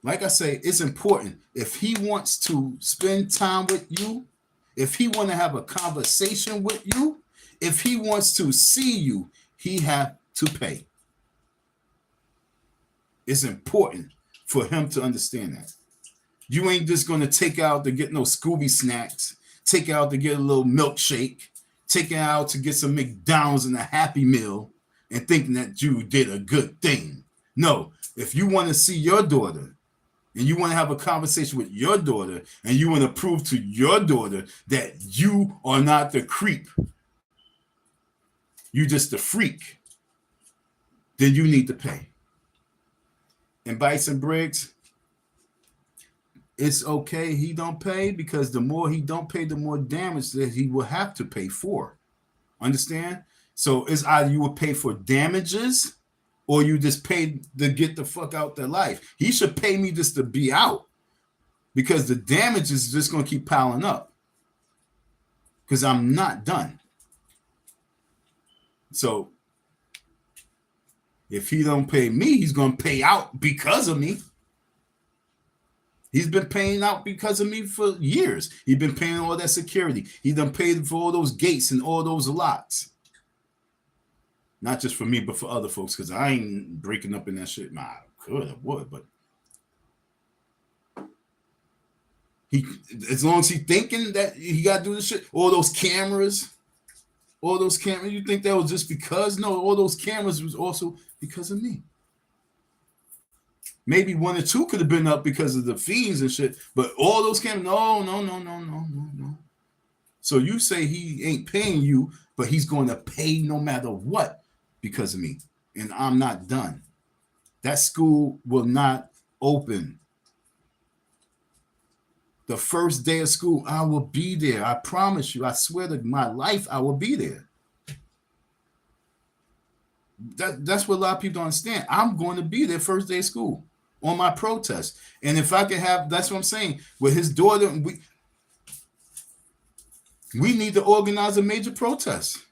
Like I say, it's important. If he wants to spend time with you, if he want to have a conversation with you, if he wants to see you, he have to pay. It's important for him to understand that. You ain't just going to take out to get no Scooby snacks, take out to get a little milkshake, take out to get some McDonald's and a Happy Meal and thinking that you did a good thing. No, if you want to see your daughter and you want to have a conversation with your daughter and you want to prove to your daughter that you are not the creep, you just a freak, then you need to pay. And Bison Briggs, it's okay he don't pay, because the more he don't pay, the more damage that he will have to pay for. Understand? So it's either you will pay for damages or you just pay to get the fuck out their life. He should pay me just to be out, because the damage is just going to keep piling up, because I'm not done. So if he don't pay me, he's going to pay out because of me. He's been paying out because of me for years. He's been paying all that security. He done paid for all those gates and all those locks. Not just for me, but for other folks, because I ain't breaking up in that shit. Nah, I could, I would, but he, as long as he thinking that he got to do this shit, all those cameras, you think that was just because? No, all those cameras was also because of me. Maybe one or two could have been up because of the fees and shit, but all those cameras, no. So you say he ain't paying you, but he's going to pay no matter what because of me, and I'm not done. That school will not open. The first day of school, I will be there. I promise you. I swear to my life, I will be there. That's what a lot of people don't understand. I'm going to be there first day of school on my protest. And if I could have, that's what I'm saying, with his daughter, we need to organize a major protest.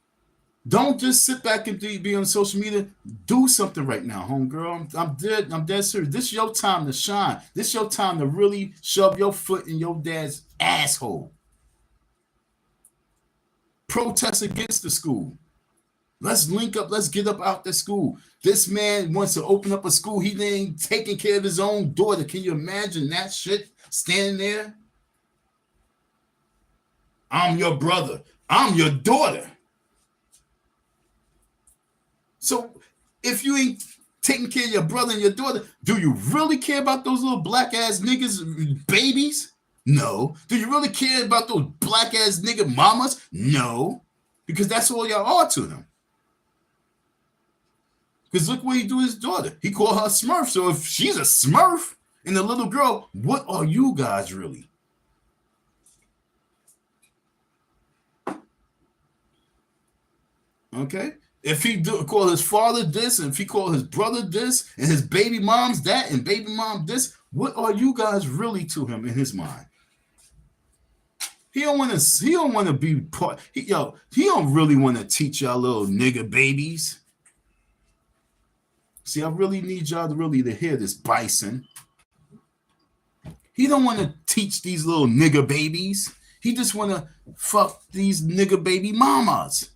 Don't just sit back and be on social media. Do something right now, homegirl. I'm dead serious. This is your time to shine. This is your time to really shove your foot in your dad's asshole. Protest against the school. Let's link up. Let's get up out the school. This man wants to open up a school. He ain't taking care of his own daughter. Can you imagine that shit standing there? I'm your brother. I'm your daughter. So if you ain't taking care of your brother and your daughter, do you really care about those little black ass niggas babies? No. Do you really care about those black ass nigga mamas? No. Because that's all y'all are to them. Because look what he do to his daughter. He called her Smurf. So if she's a Smurf and the little girl, what are you guys really? Okay? If he call his father this, and if he call his brother this, and his baby mom's that, and baby mom this, what are you guys really to him in his mind? He don't want to. He don't want to be part. He don't really want to teach y'all little nigga babies. See, I really need y'all to hear this, Bison. He don't want to teach these little nigga babies. He just want to fuck these nigga baby mamas.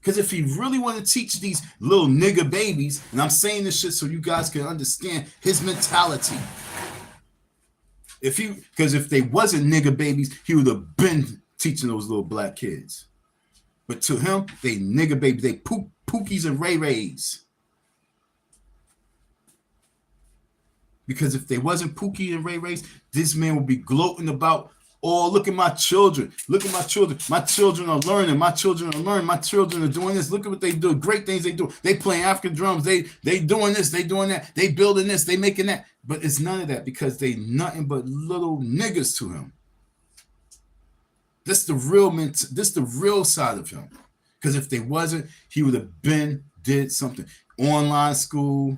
Because if he really want to teach these little nigga babies, and I'm saying this shit so you guys can understand his mentality. Because if they wasn't nigga babies, he would have been teaching those little black kids. But to him, they nigga babies, they pookies and ray-rays. Because if they wasn't Pookie and Ray Rays, this man would be gloating about, oh, look at my children. Look at my children. My children are learning. My children are learning. My children are doing this. Look at what they do. Great things they do. They playing African drums. They doing this. They doing that. They building this. They making that. But it's none of that because they nothing but little niggas to him. This the real side of him. Because if they wasn't, he would have did something. Online school.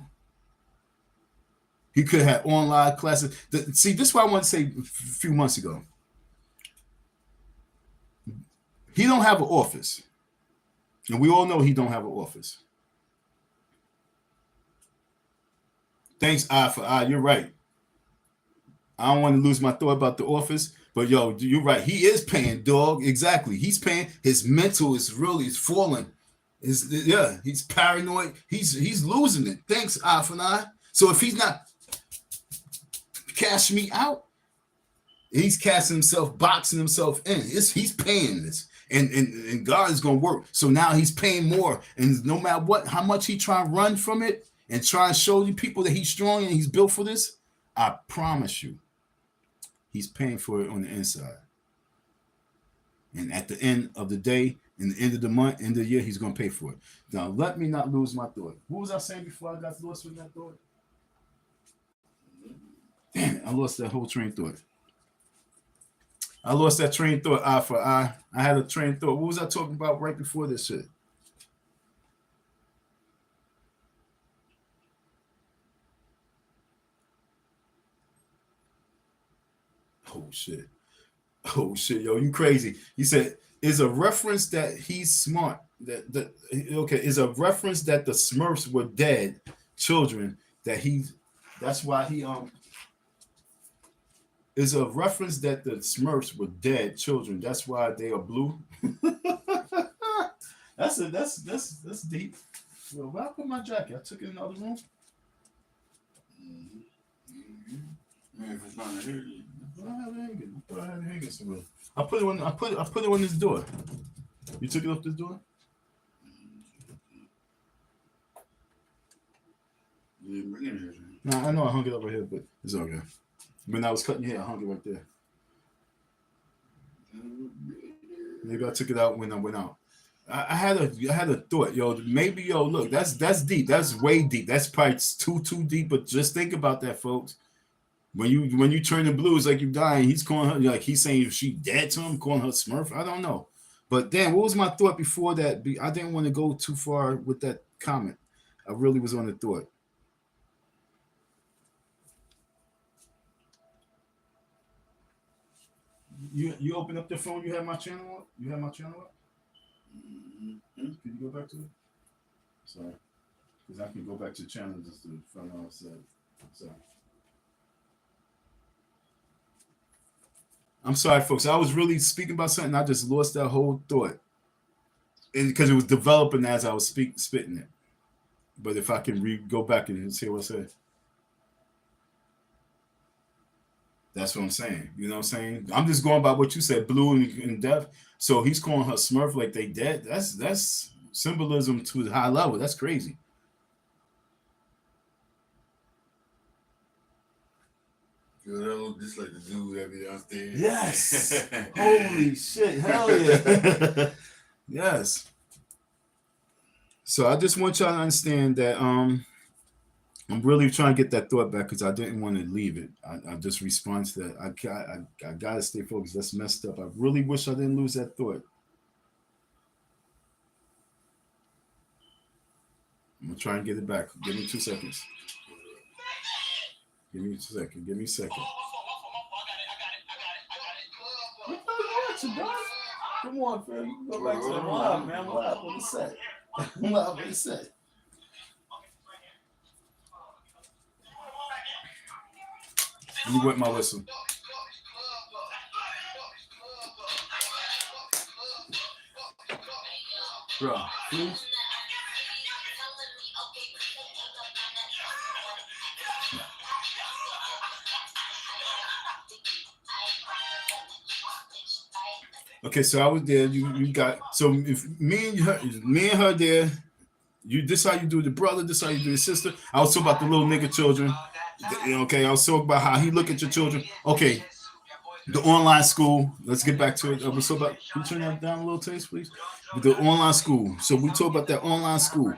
He could have online classes. See, this is what I want to say a few months ago. He don't have an office. And we all know he don't have an office. Thanks, eye for eye. You're right. I don't want to lose my thought about the office. But, yo, you're right. He is paying, dog. Exactly. He's paying. His mental is falling. He's paranoid. He's losing it. Thanks, eye for eye. So if he's not cash me out, he's casting himself, boxing himself in. He's paying this, and God is gonna work. So now he's paying more, and no matter what, how much he try and run from it and try and show you people that he's strong and he's built for this, I promise you, he's paying for it on the inside. And at the end of the day, in the end of the month, end of the year, he's gonna pay for it. Now let me not lose my thought. What was I saying before I got lost with that thought? Damn it, I lost that whole train of thought. I lost that train of thought, eye for eye. I had a train of thought. What was I talking about right before this shit? Oh, shit, yo, you crazy. You said, is a reference that he's smart. Is a reference that the Smurfs were dead children, that's why he is a reference that the Smurfs were dead children. That's why they are blue. That's deep. Well, where I put my jacket? I took it in the other room. Man, if it's not here, you I had it hanging somewhere. I put it on this door. You took it off this door? didn't bring it here. Nah, I know I hung it up right here, but it's okay. When I was cutting your hair, I hung it right there. Maybe I took it out when I went out. I had a thought, yo. Maybe, yo, look, that's deep. That's way deep. That's probably too deep. But just think about that, folks. When you turn the blue, it's like you're dying. He's calling her, like he's saying if she dead to him, calling her Smurf. I don't know. But then, what was my thought before that? I didn't want to go too far with that comment. I really was on the thought. You open up the phone. You have my channel up. You have my channel up. Can you go back to it? Sorry. Because I can go back to the channel just to find out what I said. Sorry. I'm sorry, folks. I was really speaking about something. I just lost that whole thought. Because it was developing as I was spitting it. But if I can go back and see what I said. That's what I'm saying. You know what I'm saying? I'm just going by what you said, blue and deaf. So he's calling her Smurf like they dead. That's symbolism to a high level. That's crazy. Yo, that look just like the dude that be downstairs. Yes. Holy shit. Hell yeah. Yes. So I just want y'all to understand that I'm really trying to get that thought back because I didn't want to leave it. I just respond to that. I gotta stay focused. That's messed up. I really wish I didn't lose that thought. I'm gonna try and get it back. Give me 2 seconds. Give me 2 seconds. Give me a second. Come on, fam. You can go back to the live, man. I'm live on the set. I'm live on the set. Let me wet my whistle. Bro, please. Okay, so I was there. You got so if me and her there. This how you do the brother. This how you do the sister. I was talking about the little nigga children. Okay, I was talking about how he look at your children. Okay, the online school. Let's get back to it. We talk about. Can you turn that down a little, taste, please? The online school. So we talk about that online school.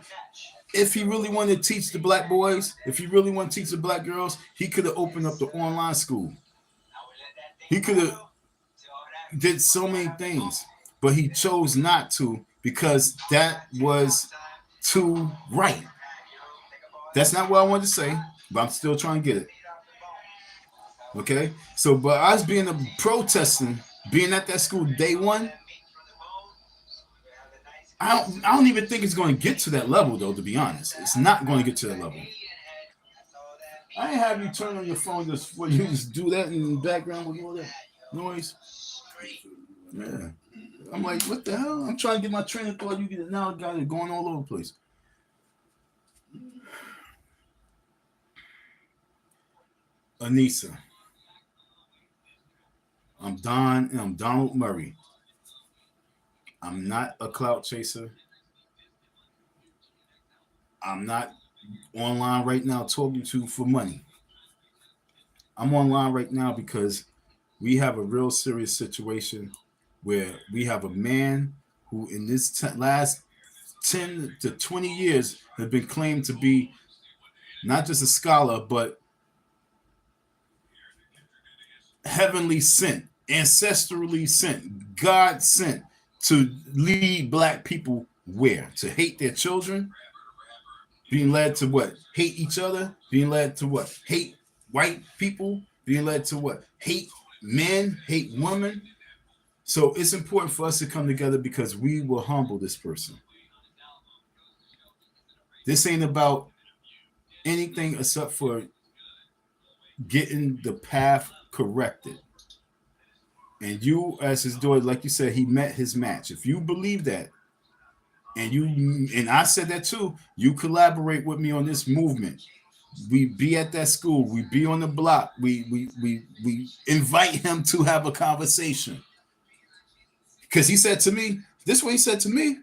If he really wanted to teach the black boys, if he really wanted to teach the black girls, he could have opened up the online school. He could have did so many things, but he chose not to because that was too right. That's not what I wanted to say, but I'm still trying to get it. Okay? So, but us being a protesting, being at that school day one, I don't even think it's going to get to that level, though, to be honest. It's not going to get to that level. I ain't have you turn on your phone just for you just do that in the background with all that noise. Yeah. I'm like, what the hell? I'm trying to get my train of thought. You get it now, got it going all over the place. Anissa. I'm Don and I'm Donald Murray. I'm not a clout chaser. I'm not online right now talking to for money. I'm online right now because we have a real serious situation where we have a man who in this last 10 to 20 years has been claimed to be not just a scholar, but heavenly sent, ancestrally sent, God sent to lead black people where? To hate their children? Being led to what? Hate each other? Being led to what? Hate white people? Being led to what? Hate men? Hate women? So it's important for us to come together because we will humble this person. This ain't about anything except for getting the path corrected. And you, as his daughter, like you said, he met his match. If you believe that, and I said that too, you collaborate with me on this movement. We be at that school. We be on the block. We invite him to have a conversation. Because he said to me, this is what he said to me.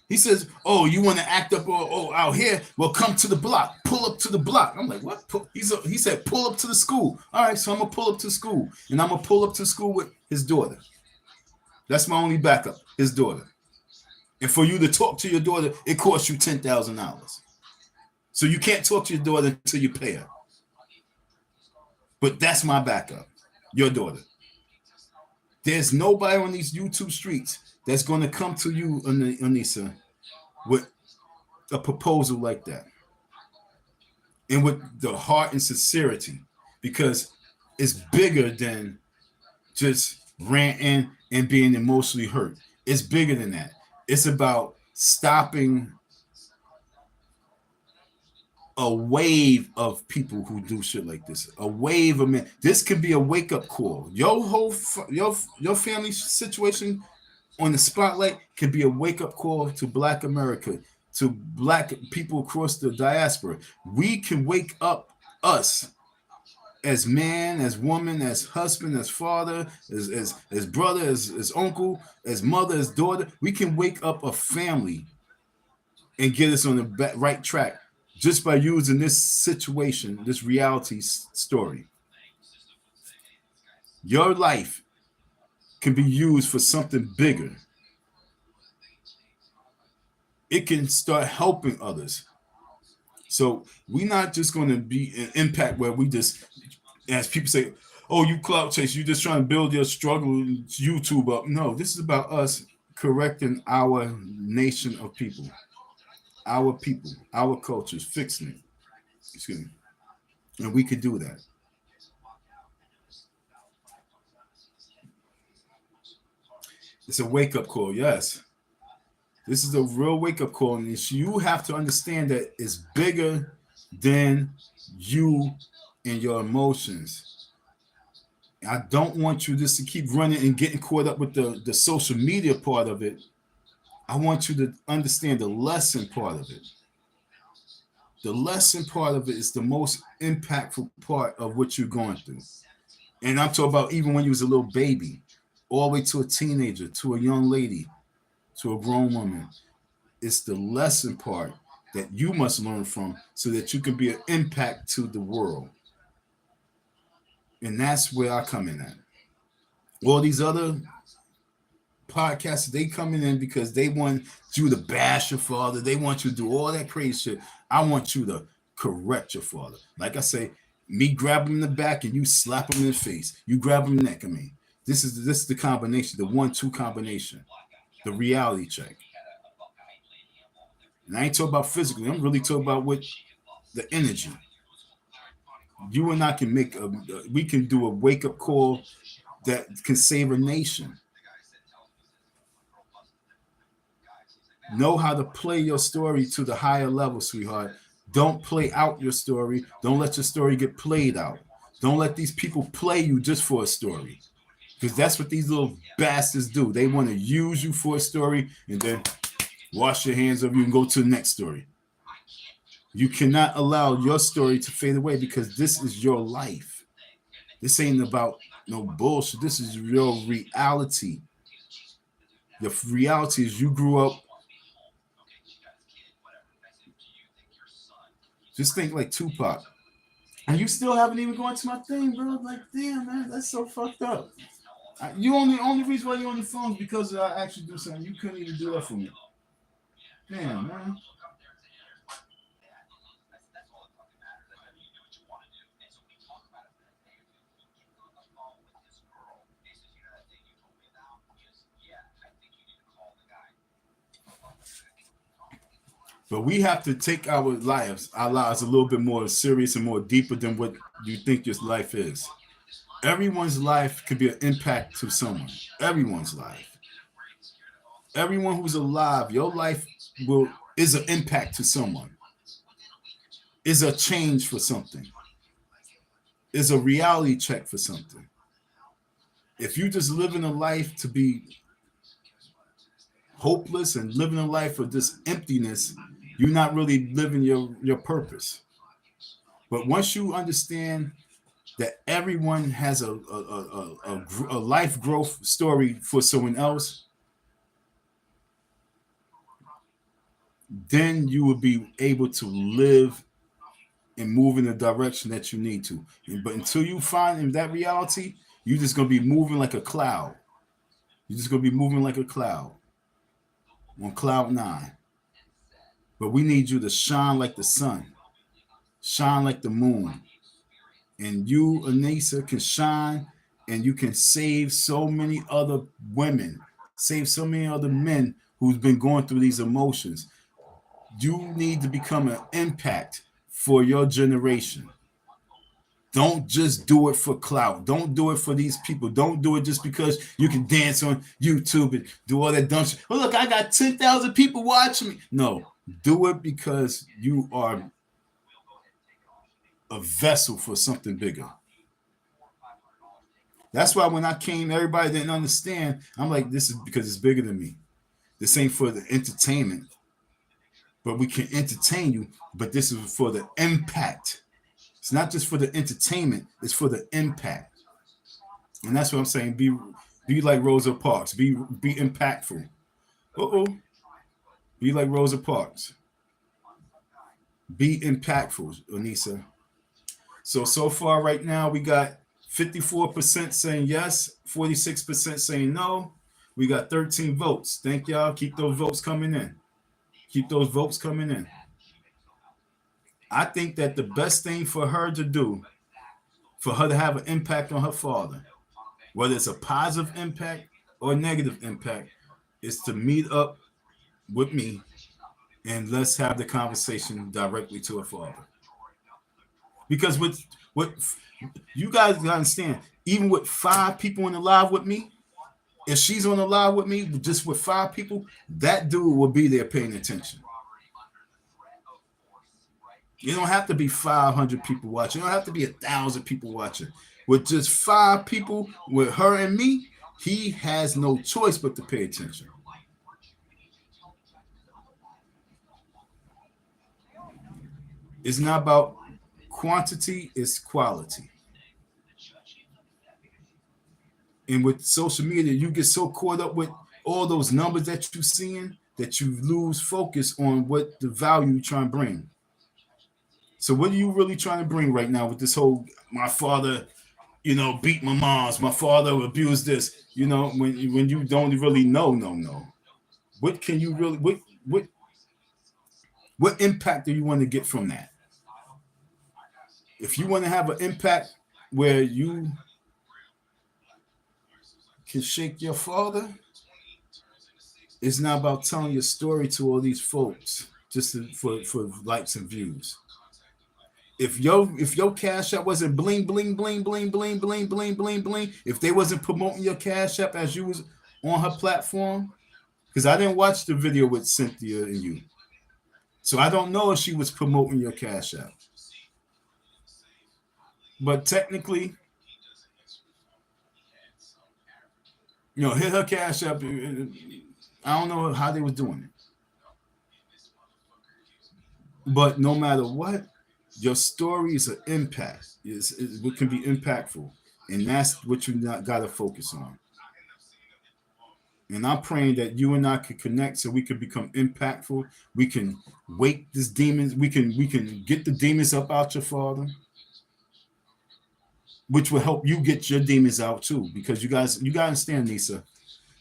He says, "Oh, you want to act up out here? Well, come to the block. Pull up to the block." I'm like, "What?" He said, "Pull up to the school." All right, so I'm gonna pull up to school, and I'm gonna pull up to school with his daughter. That's my only backup, his daughter. And for you to talk to your daughter, it costs you $10,000. So you can't talk to your daughter until you pay her. But that's my backup, your daughter. There's nobody on these YouTube streets that's going to come to you, Anissa, with a proposal like that. And with the heart and sincerity, because it's bigger than just ranting and being emotionally hurt. It's bigger than that. It's about stopping a wave of people who do shit like this. A wave of men. This could be a wake up call. Your family situation on the spotlight could be a wake up call to Black America, to Black people across the diaspora. We can wake up us as man, as woman, as husband, as father, as brother, as uncle, as mother, as daughter. We can wake up a family and get us on the right track just by using this situation, this reality story. Your life can be used for something bigger. It can start helping others. So we're not just going to be an impact where we just, as people say, oh, you clout chase, you just trying to build your struggle YouTube up. No, this is about us correcting our nation of people, our cultures, fixing it. Excuse me. And we could do that. It's a wake up call, yes. This is a real wake up call, and you have to understand that it's bigger than you and your emotions. I don't want you just to keep running and getting caught up with the social media part of it. I want you to understand the lesson part of it. The lesson part of it is the most impactful part of what you're going through. And I'm talking about even when you was a little baby, all the way to a teenager, to a young lady, to a grown woman. It's the lesson part that you must learn from so that you can be an impact to the world. And that's where I come in at. All these other podcasts, they coming in because they want you to bash your father. They want you to do all that crazy shit. I want you to correct your father. Like I say, me grab him in the back and you slap him in the face. You grab him in the neck. I mean, this is the combination, the 1-2 combination, the reality check. And I ain't talking about physically. I'm really talking about with the energy. You and I can we can do a wake up call that can save a nation. Know how to play your story to the higher level, sweetheart. Don't play out your story. Don't let your story get played out. Don't let these people play you just for a story. Because that's what these little bastards do. They want to use you for a story and then wash your hands of you and go to the next story. You cannot allow your story to fade away because this is your life. This ain't about no bullshit. This is your reality. The reality is you grew up. Just think like Tupac. And you still haven't even gone to my thing, bro. Like, damn, man, that's so fucked up. Only reason why you're on the phone is because I actually do something. You couldn't even do that for me. Damn, man. But we have to take our lives a little bit more serious and more deeper than what you think your life is. Everyone's life could be an impact to someone. Everyone's life. Everyone who's alive, your life is an impact to someone. Is a change for something. Is a reality check for something. If you just living a life to be hopeless and living a life of this emptiness, you're not really living your purpose. But once you understand that everyone has a life growth story for someone else, then you will be able to live and move in the direction that you need to. But until you find in that reality, you're just going to be moving like a cloud. You're just going to be moving like a cloud on cloud 9. But we need you to shine like the sun, shine like the moon. And you, Anissa, can shine and you can save so many other women, save so many other men who's been going through these emotions. You need to become an impact for your generation. Don't just do it for clout. Don't do it for these people. Don't do it just because you can dance on YouTube and do all that dumb shit. Oh, look, I got 10,000 people watching me. No, do it because you are a vessel for something bigger. That's why when I came, everybody didn't understand. I'm like, this is because it's bigger than me. This ain't for the entertainment. But we can entertain you, but this is for the impact. It's not just for the entertainment, it's for the impact. And that's what I'm saying. Be like Rosa Parks. Be impactful. Uh-oh. Be like Rosa Parks. Be impactful, Anissa. So far right now we got 54% saying yes, 46% saying no. We got 13 votes. Thank y'all. Keep those votes coming in. Keep those votes coming in. I think that the best thing for her to do, for her to have an impact on her father, whether it's a positive impact or a negative impact, is to meet up with me and let's have the conversation directly to her father. Because with you guys gotta understand, even with 5 people on the live with me, if she's on the live with me, just with 5 people, that dude will be there paying attention. You don't have to be 500 people watching. You don't have to be 1,000 people watching. With just 5 people, with her and me, he has no choice but to pay attention. It's not about quantity, it's quality. And with social media, you get so caught up with all those numbers that you're seeing that you lose focus on what the value you're trying to bring. So what are you really trying to bring right now with this whole, my father, beat my moms, my father abused this, when you don't really know, what can you really, what impact do you want to get from that? If you want to have an impact where you can shake your father, it's not about telling your story to all these folks just for likes and views. If your cash app wasn't bling bling bling bling bling bling bling bling bling, if they wasn't promoting your cash app as you was on her platform, because I didn't watch the video with Cynthia and you, so I don't know if she was promoting your cash app. But technically, hit her cash app. I don't know how they was doing it, but no matter what, your story is an impact. Is what can be impactful, and that's what you got to focus on. And I'm praying that you and I could connect so we can become impactful. We can wake these demons. We can get the demons up out your father, which will help you get your demons out too. Because you gotta understand, Nisa,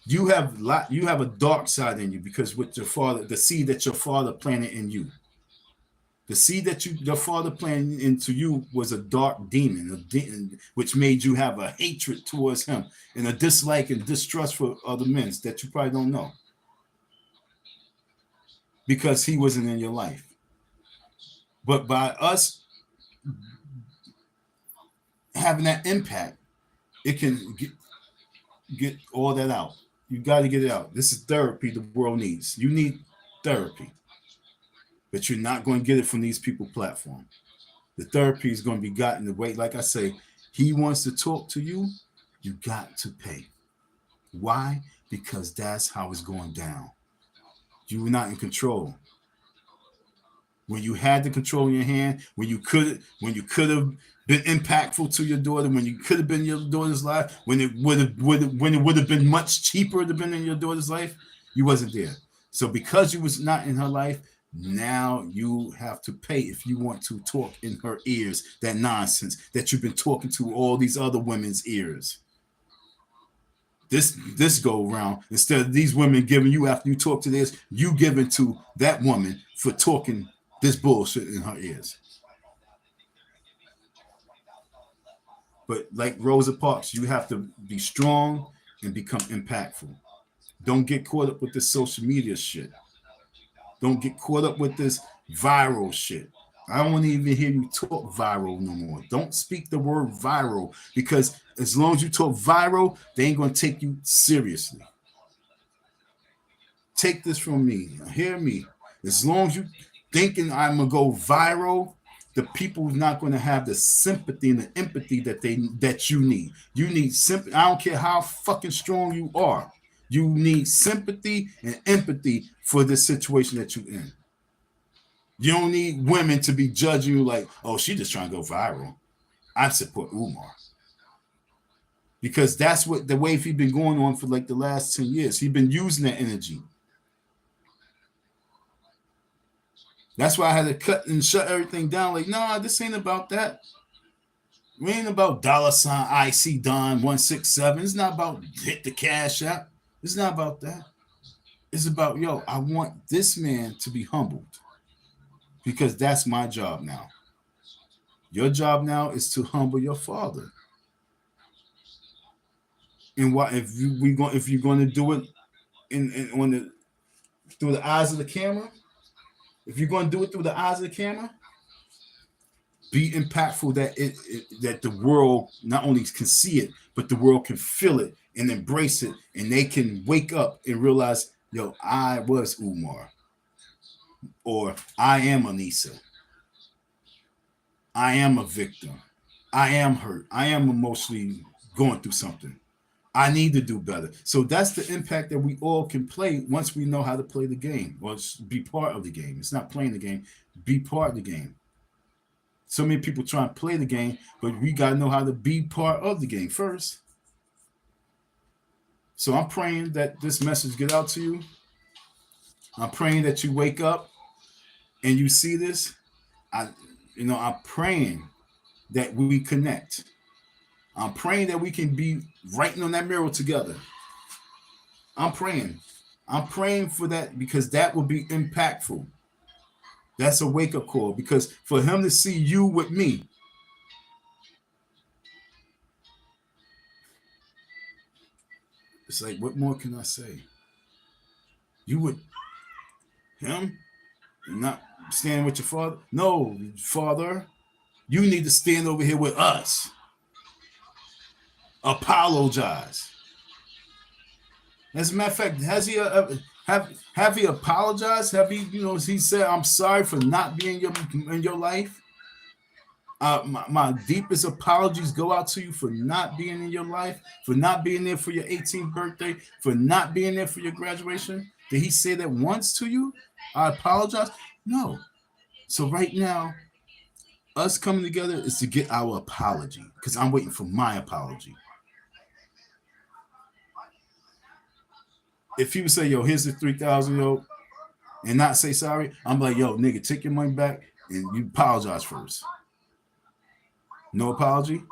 you have a dark side in you because with your father, the seed that your father planted in you. The seed that your father planted into you was a dark demon, which made you have a hatred towards him and a dislike and distrust for other men that you probably don't know because he wasn't in your life. But by us having that impact, it can get all that out. You got to get it out. This is therapy the world needs. You need therapy. But you're not going to get it from these people platform. The therapy is going to be gotten the way, like I say, he wants to talk to you, you got to pay. Why? Because that's how it's going down. You were not in control. When you had the control in your hand, when you could have been impactful to your daughter, when you could have been in your daughter's life, when it would have been much cheaper to be in your daughter's life, you wasn't there. So because you was not in her life, now you have to pay if you want to talk in her ears, that nonsense that you've been talking to all these other women's ears. This go around, instead of these women giving you after you talk to this, you giving to that woman for talking this bullshit in her ears. But like Rosa Parks, you have to be strong and become impactful. Don't get caught up with this social media shit. Don't get caught up with this viral shit. I don't want to even hear you talk viral no more. Don't speak the word viral, because as long as you talk viral, they ain't going to take you seriously. Take this from me. Hear me. As long as you thinking I'm going to go viral, the people are not going to have the sympathy and the empathy that you need. You need sympathy. I don't care how fucking strong you are. You need sympathy and empathy for the situation that you're in. You don't need women to be judging you like, oh, she just trying to go viral. I support Umar. Because that's what the wave he's been going on for like the last 10 years. He's been using that energy. That's why I had to cut and shut everything down. Like, nah, this ain't about that. We ain't about $ IC Don 167. It's not about hit the cash app. It's not about that. It's about, yo, I want this man to be humbled. Because that's my job now. Your job now is to humble your father. And why if you're going to do it in on the through the eyes of the camera, if you're going to do it through the eyes of the camera, be impactful that the world not only can see it, but the world can feel it and embrace it, and they can wake up and realize, yo, I was Umar, or I am Anissa. I am a victim. I am hurt. I am emotionally going through something. I need to do better. So that's the impact that we all can play once we know how to play the game, or be part of the game. It's not playing the game, be part of the game. So many people try and play the game, but we got to know how to be part of the game first. So I'm praying that this message get out to you. I'm praying that you wake up and you see this. I'm praying that we connect. I'm praying that we can be writing on that mirror together. I'm praying. I'm praying for that, because that will be impactful. That's a wake-up call, because for him to see you with me, it's like, what more can I say? You with him and not stand with your father? No, father, you need to stand over here with us. Apologize. As a matter of fact, has he have he apologized? Have he, he said, I'm sorry for not being in your life? My deepest apologies go out to you for not being in your life, for not being there for your 18th birthday, for not being there for your graduation. Did he say that once to you? I apologize? No. So right now, us coming together is to get our apology, because I'm waiting for my apology. If he would say, yo, here's the 3,000, yo, and not say sorry, I'm like, yo, nigga, take your money back and you apologize first. No apology?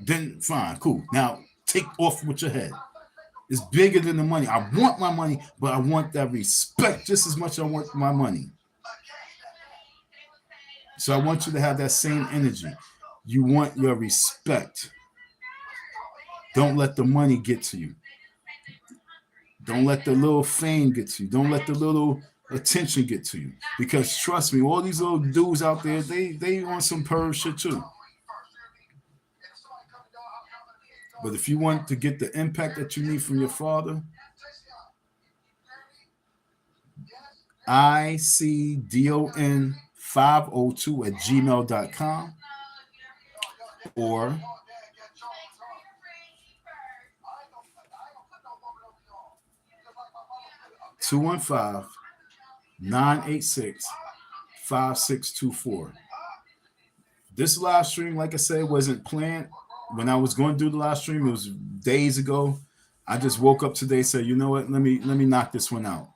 Then fine, cool. Now take off with your head. It's bigger than the money. I want my money, but I want that respect just as much as I want my money. So I want you to have that same energy. You want your respect. Don't let the money get to you. Don't let the little fame get to you. Don't let the little attention get to you. Because trust me, all these little dudes out there, they want some perv shit too. But if you want to get the impact that you need from your father, ICDON502@gmail.com, or 215-986-5624. This live stream, like I said, wasn't planned. When I was going to do the live stream, it was days ago. I just woke up today and said, you know what? Let me knock this one out.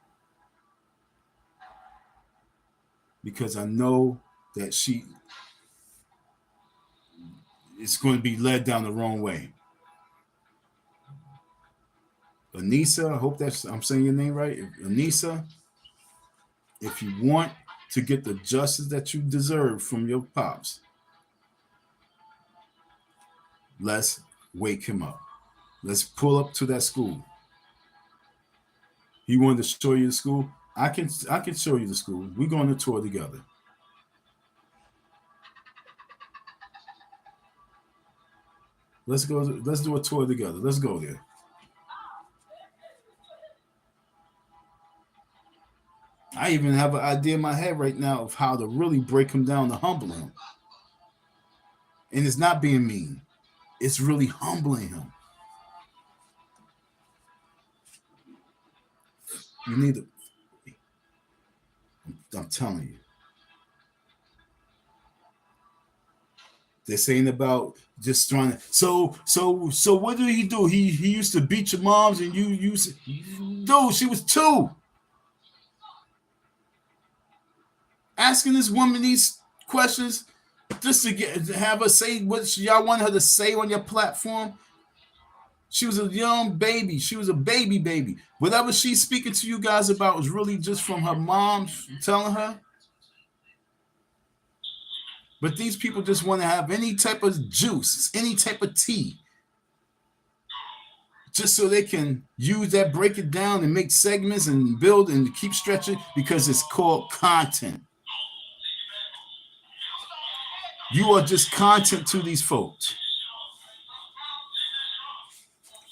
Because I know that she is going to be led down the wrong way. Anissa, I hope I'm saying your name right. Anissa, if you want to get the justice that you deserve from your pops, let's wake him up. Let's pull up to that school. He wanted to show you the school. I can show you the school. We're going to tour together. Let's go. Let's do a tour together. Let's go there. I even have an idea in my head right now of how to really break him down to humble him. And it's not being mean. It's really humbling him. You need to. I'm telling you. They're saying about just trying to. So what did he do? He used to beat your moms and you used to. No, she was 2. Asking this woman these questions just to have her say what y'all want her to say on your platform. She was a young baby. She was a baby. Whatever she's speaking to you guys about was really just from her mom telling her. But these people just want to have any type of juice, any type of tea, just so they can use that, break it down, and make segments and build and keep stretching because it's called content. You are just content to these folks.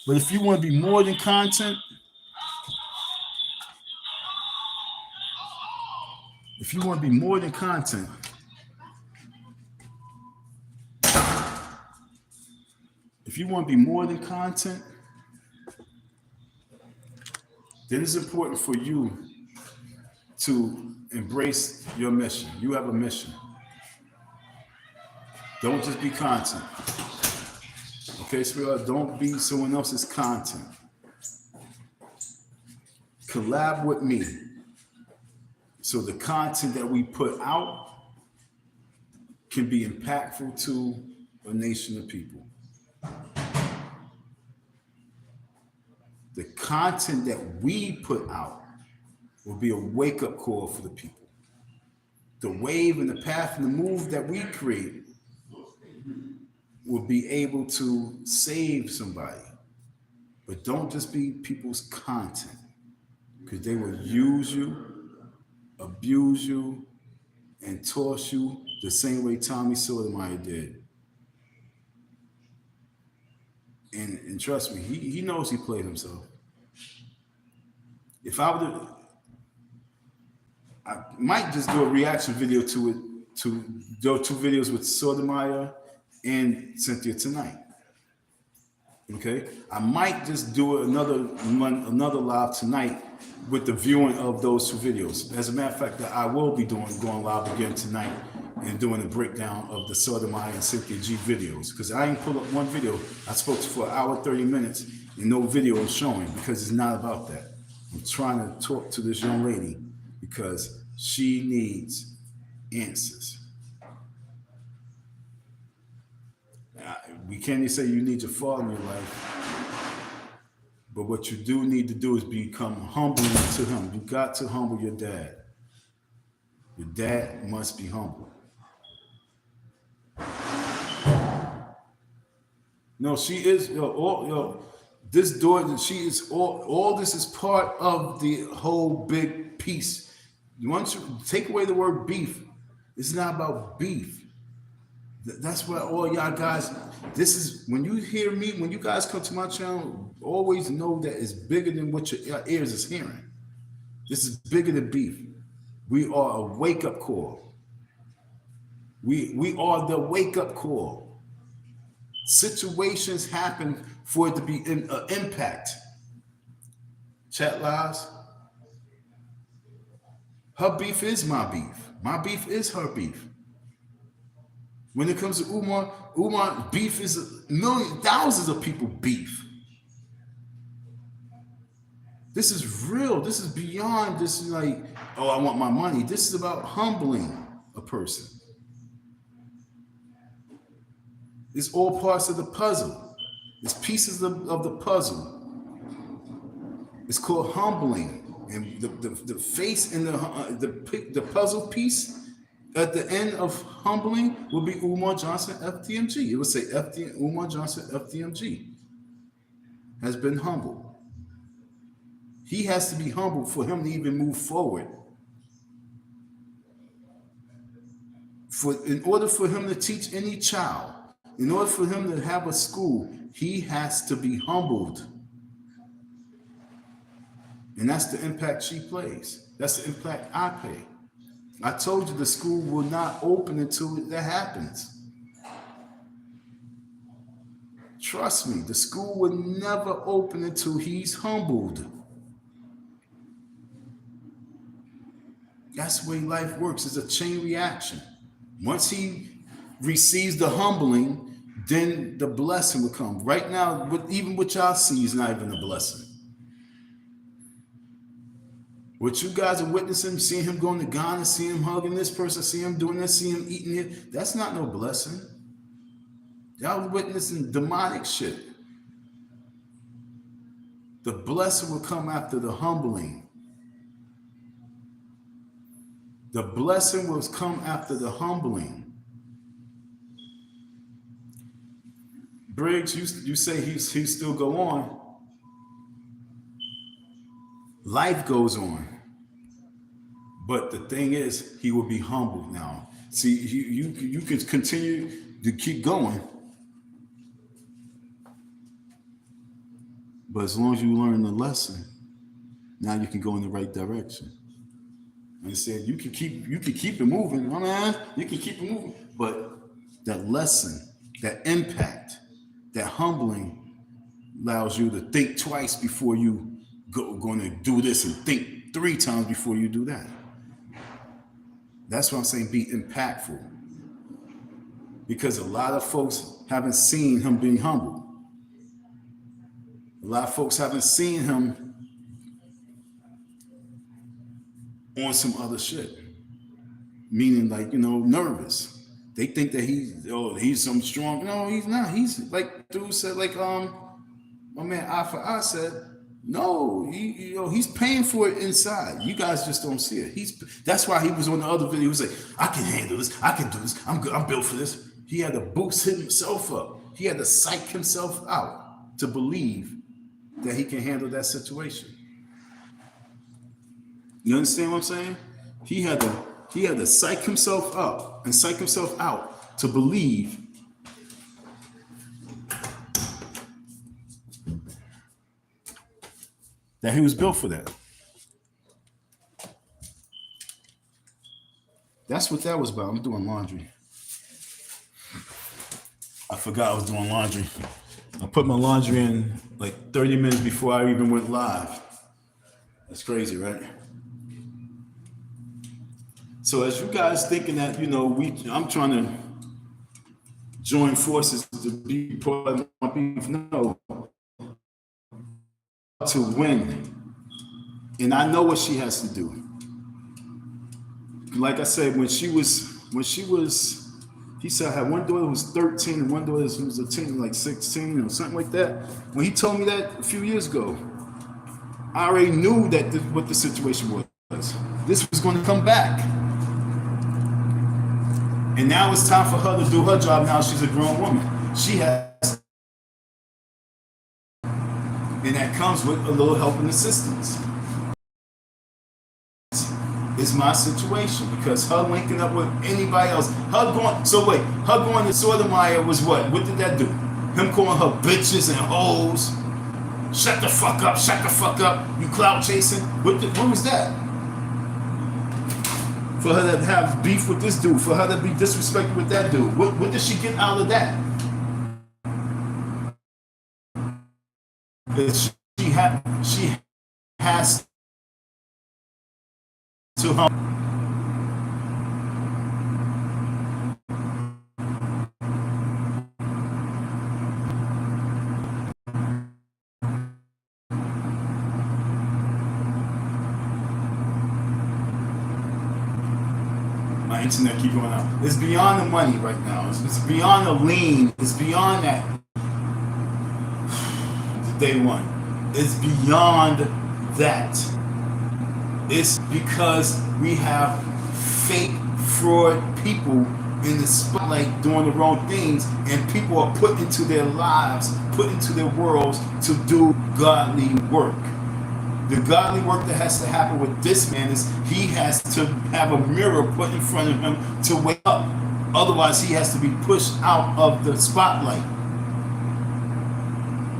But if you want to be more than content, if you want to be more than content, then it's important for you to embrace your mission. You have a mission. Don't just be content. Okay, sweetheart, don't be someone else's content. Collab with me. So the content that we put out can be impactful to a nation of people. The content that we put out will be a wake-up call for the people. The wave and the path and the move that we create will be able to save somebody. But don't just be people's content, because they will use you, abuse you, and toss you the same way Tommy Sotomayor did. And trust me, he knows he played himself. If I would, I might just do a reaction video to it, to those 2 videos with Sotomayor and Cynthia tonight. Okay, I might just do another live tonight with the viewing of those 2 videos. As a matter of fact, I will be going live again tonight and doing a breakdown of the Sotomayor and Cynthia G videos, because I ain't pull up one video. I spoke for an hour 30 minutes and no video is showing, because it's not about that. I'm trying to talk to this young lady because she needs answers. We can't even say you need your father in your life, but what you do need to do is become humbling to him. You got to humble your dad. Your dad must be humble. No, she is. This daughter, she is all this is part of the whole big piece. Once you take away the word beef, it's not about beef. That's why all y'all guys, this is, when you hear me, when you guys come to my channel, always know that it's bigger than what your ears is hearing. This is bigger than beef. We are a wake-up call. We are the wake-up call. Situations happen for it to be an impact. Chat lives. Her beef is my beef. My beef is her beef. When it comes to Umar, beef is thousands of people beef. This is real. This is beyond this, like, oh, I want my money. This is about humbling a person. It's all parts of the puzzle. It's pieces of the puzzle. It's called humbling. And the face in the puzzle piece at the end of humbling will be Umar Johnson, FDMG. It would say Umar Johnson, FDMG, has been humbled. He has to be humbled for him to even move forward. In order for him to teach any child In order for him to have a school, he has to be humbled. And that's the impact she plays. That's the impact I pay. I told you the school will not open until that happens. Trust me, the school will never open until he's humbled. That's the way life works. It's a chain reaction. Once he receives the humbling, then the blessing will come. Right now, even what y'all see is not even a blessing. What you guys are witnessing, seeing him going to Ghana, seeing him hugging this person, seeing him doing this, seeing him eating it, that's not no blessing. Y'all witnessing demonic shit. The blessing will come after the humbling. The blessing will come after the humbling. Briggs, you say he still go on. Life goes on. But the thing is, he will be humbled now. See, you can continue to keep going. But as long as you learn the lesson, now you can go in the right direction. And said you can keep it moving, man. You can keep it moving. But that lesson, that impact, that humbling allows you to think twice before you going to do this and think 3 times before you do that. That's what I'm saying, be impactful. Because a lot of folks haven't seen him being humble. A lot of folks haven't seen him on some other shit. Meaning like, nervous. They think that he's some strong. No, he's not. He's like dude said, like my man Eye for Eye said, no, he's paying for it inside. You guys just don't see it. That's why he was on the other video. He was like, I can handle this. I can do this. I'm good. I'm built for this. He had to boost himself up. He had to psych himself out to believe that he can handle that situation. You understand what I'm saying? He had to psych himself up and psych himself out to believe that he was built for that. That's what that was about. I'm doing laundry. I forgot I was doing laundry. I put my laundry in like 30 minutes before I even went live. That's crazy, right? So as you guys thinking that, I'm trying to join forces to be part of my beef, no. To win. And I know what she has to do. Like I said, when she was, he said I had one daughter who was 13 and one daughter who was 10, like 16 or something like that. When he told me that a few years ago, I already knew that what the situation was. This was going to come back. And now it's time for her to do her job. Now she's a grown woman. She has, and that comes with a little help and assistance. Is my situation because her linking up with anybody else, her going to Sotomayor was what? What did that do? Him calling her bitches and hoes. Shut the fuck up, you clout chasing. What was that? For her to have beef with this dude, for her to be disrespected with that dude. What did she get out of that? She has to my internet keep going out. It's beyond the money right now. It's beyond the lean. It's beyond that. Day one. It's beyond that. It's because we have fake fraud people in the spotlight doing the wrong things, and people are put into their lives, put into their worlds to do godly work. The godly work that has to happen with this man is he has to have a mirror put in front of him to wake up. Otherwise, he has to be pushed out of the spotlight.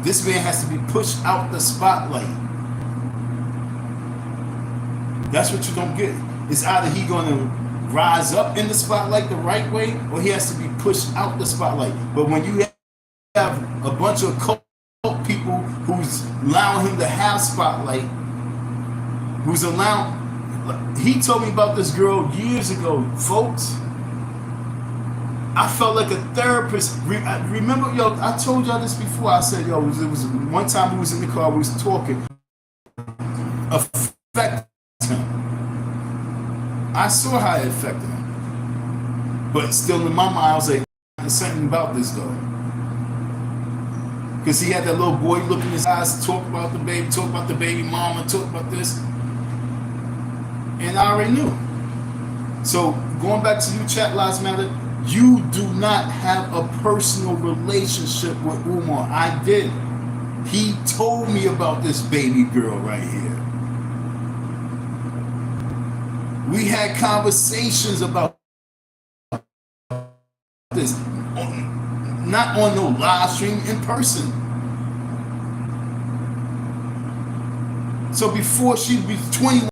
This man has to be pushed out the spotlight. That's what you don't get. It's either he going to rise up in the spotlight the right way, or he has to be pushed out the spotlight. But when you have a bunch of cult people who's allowing him to have spotlight, who's allowing, he told me about this girl years ago, folks. I felt like a therapist. Remember, yo, I told y'all this before. I said, yo, it was one time we was in the car, we was talking. Affected him. I saw how it affected him. But still in my mind, I was like, there's something about this though. Because he had that little boy look in his eyes, talk about the baby mama, talk about this. And I already knew. So going back to you, Chat Lives Matter, you do not have a personal relationship with Umar. I did. He told me about this baby girl right here. We had conversations about this, not on no live stream, in person. So before she was 21,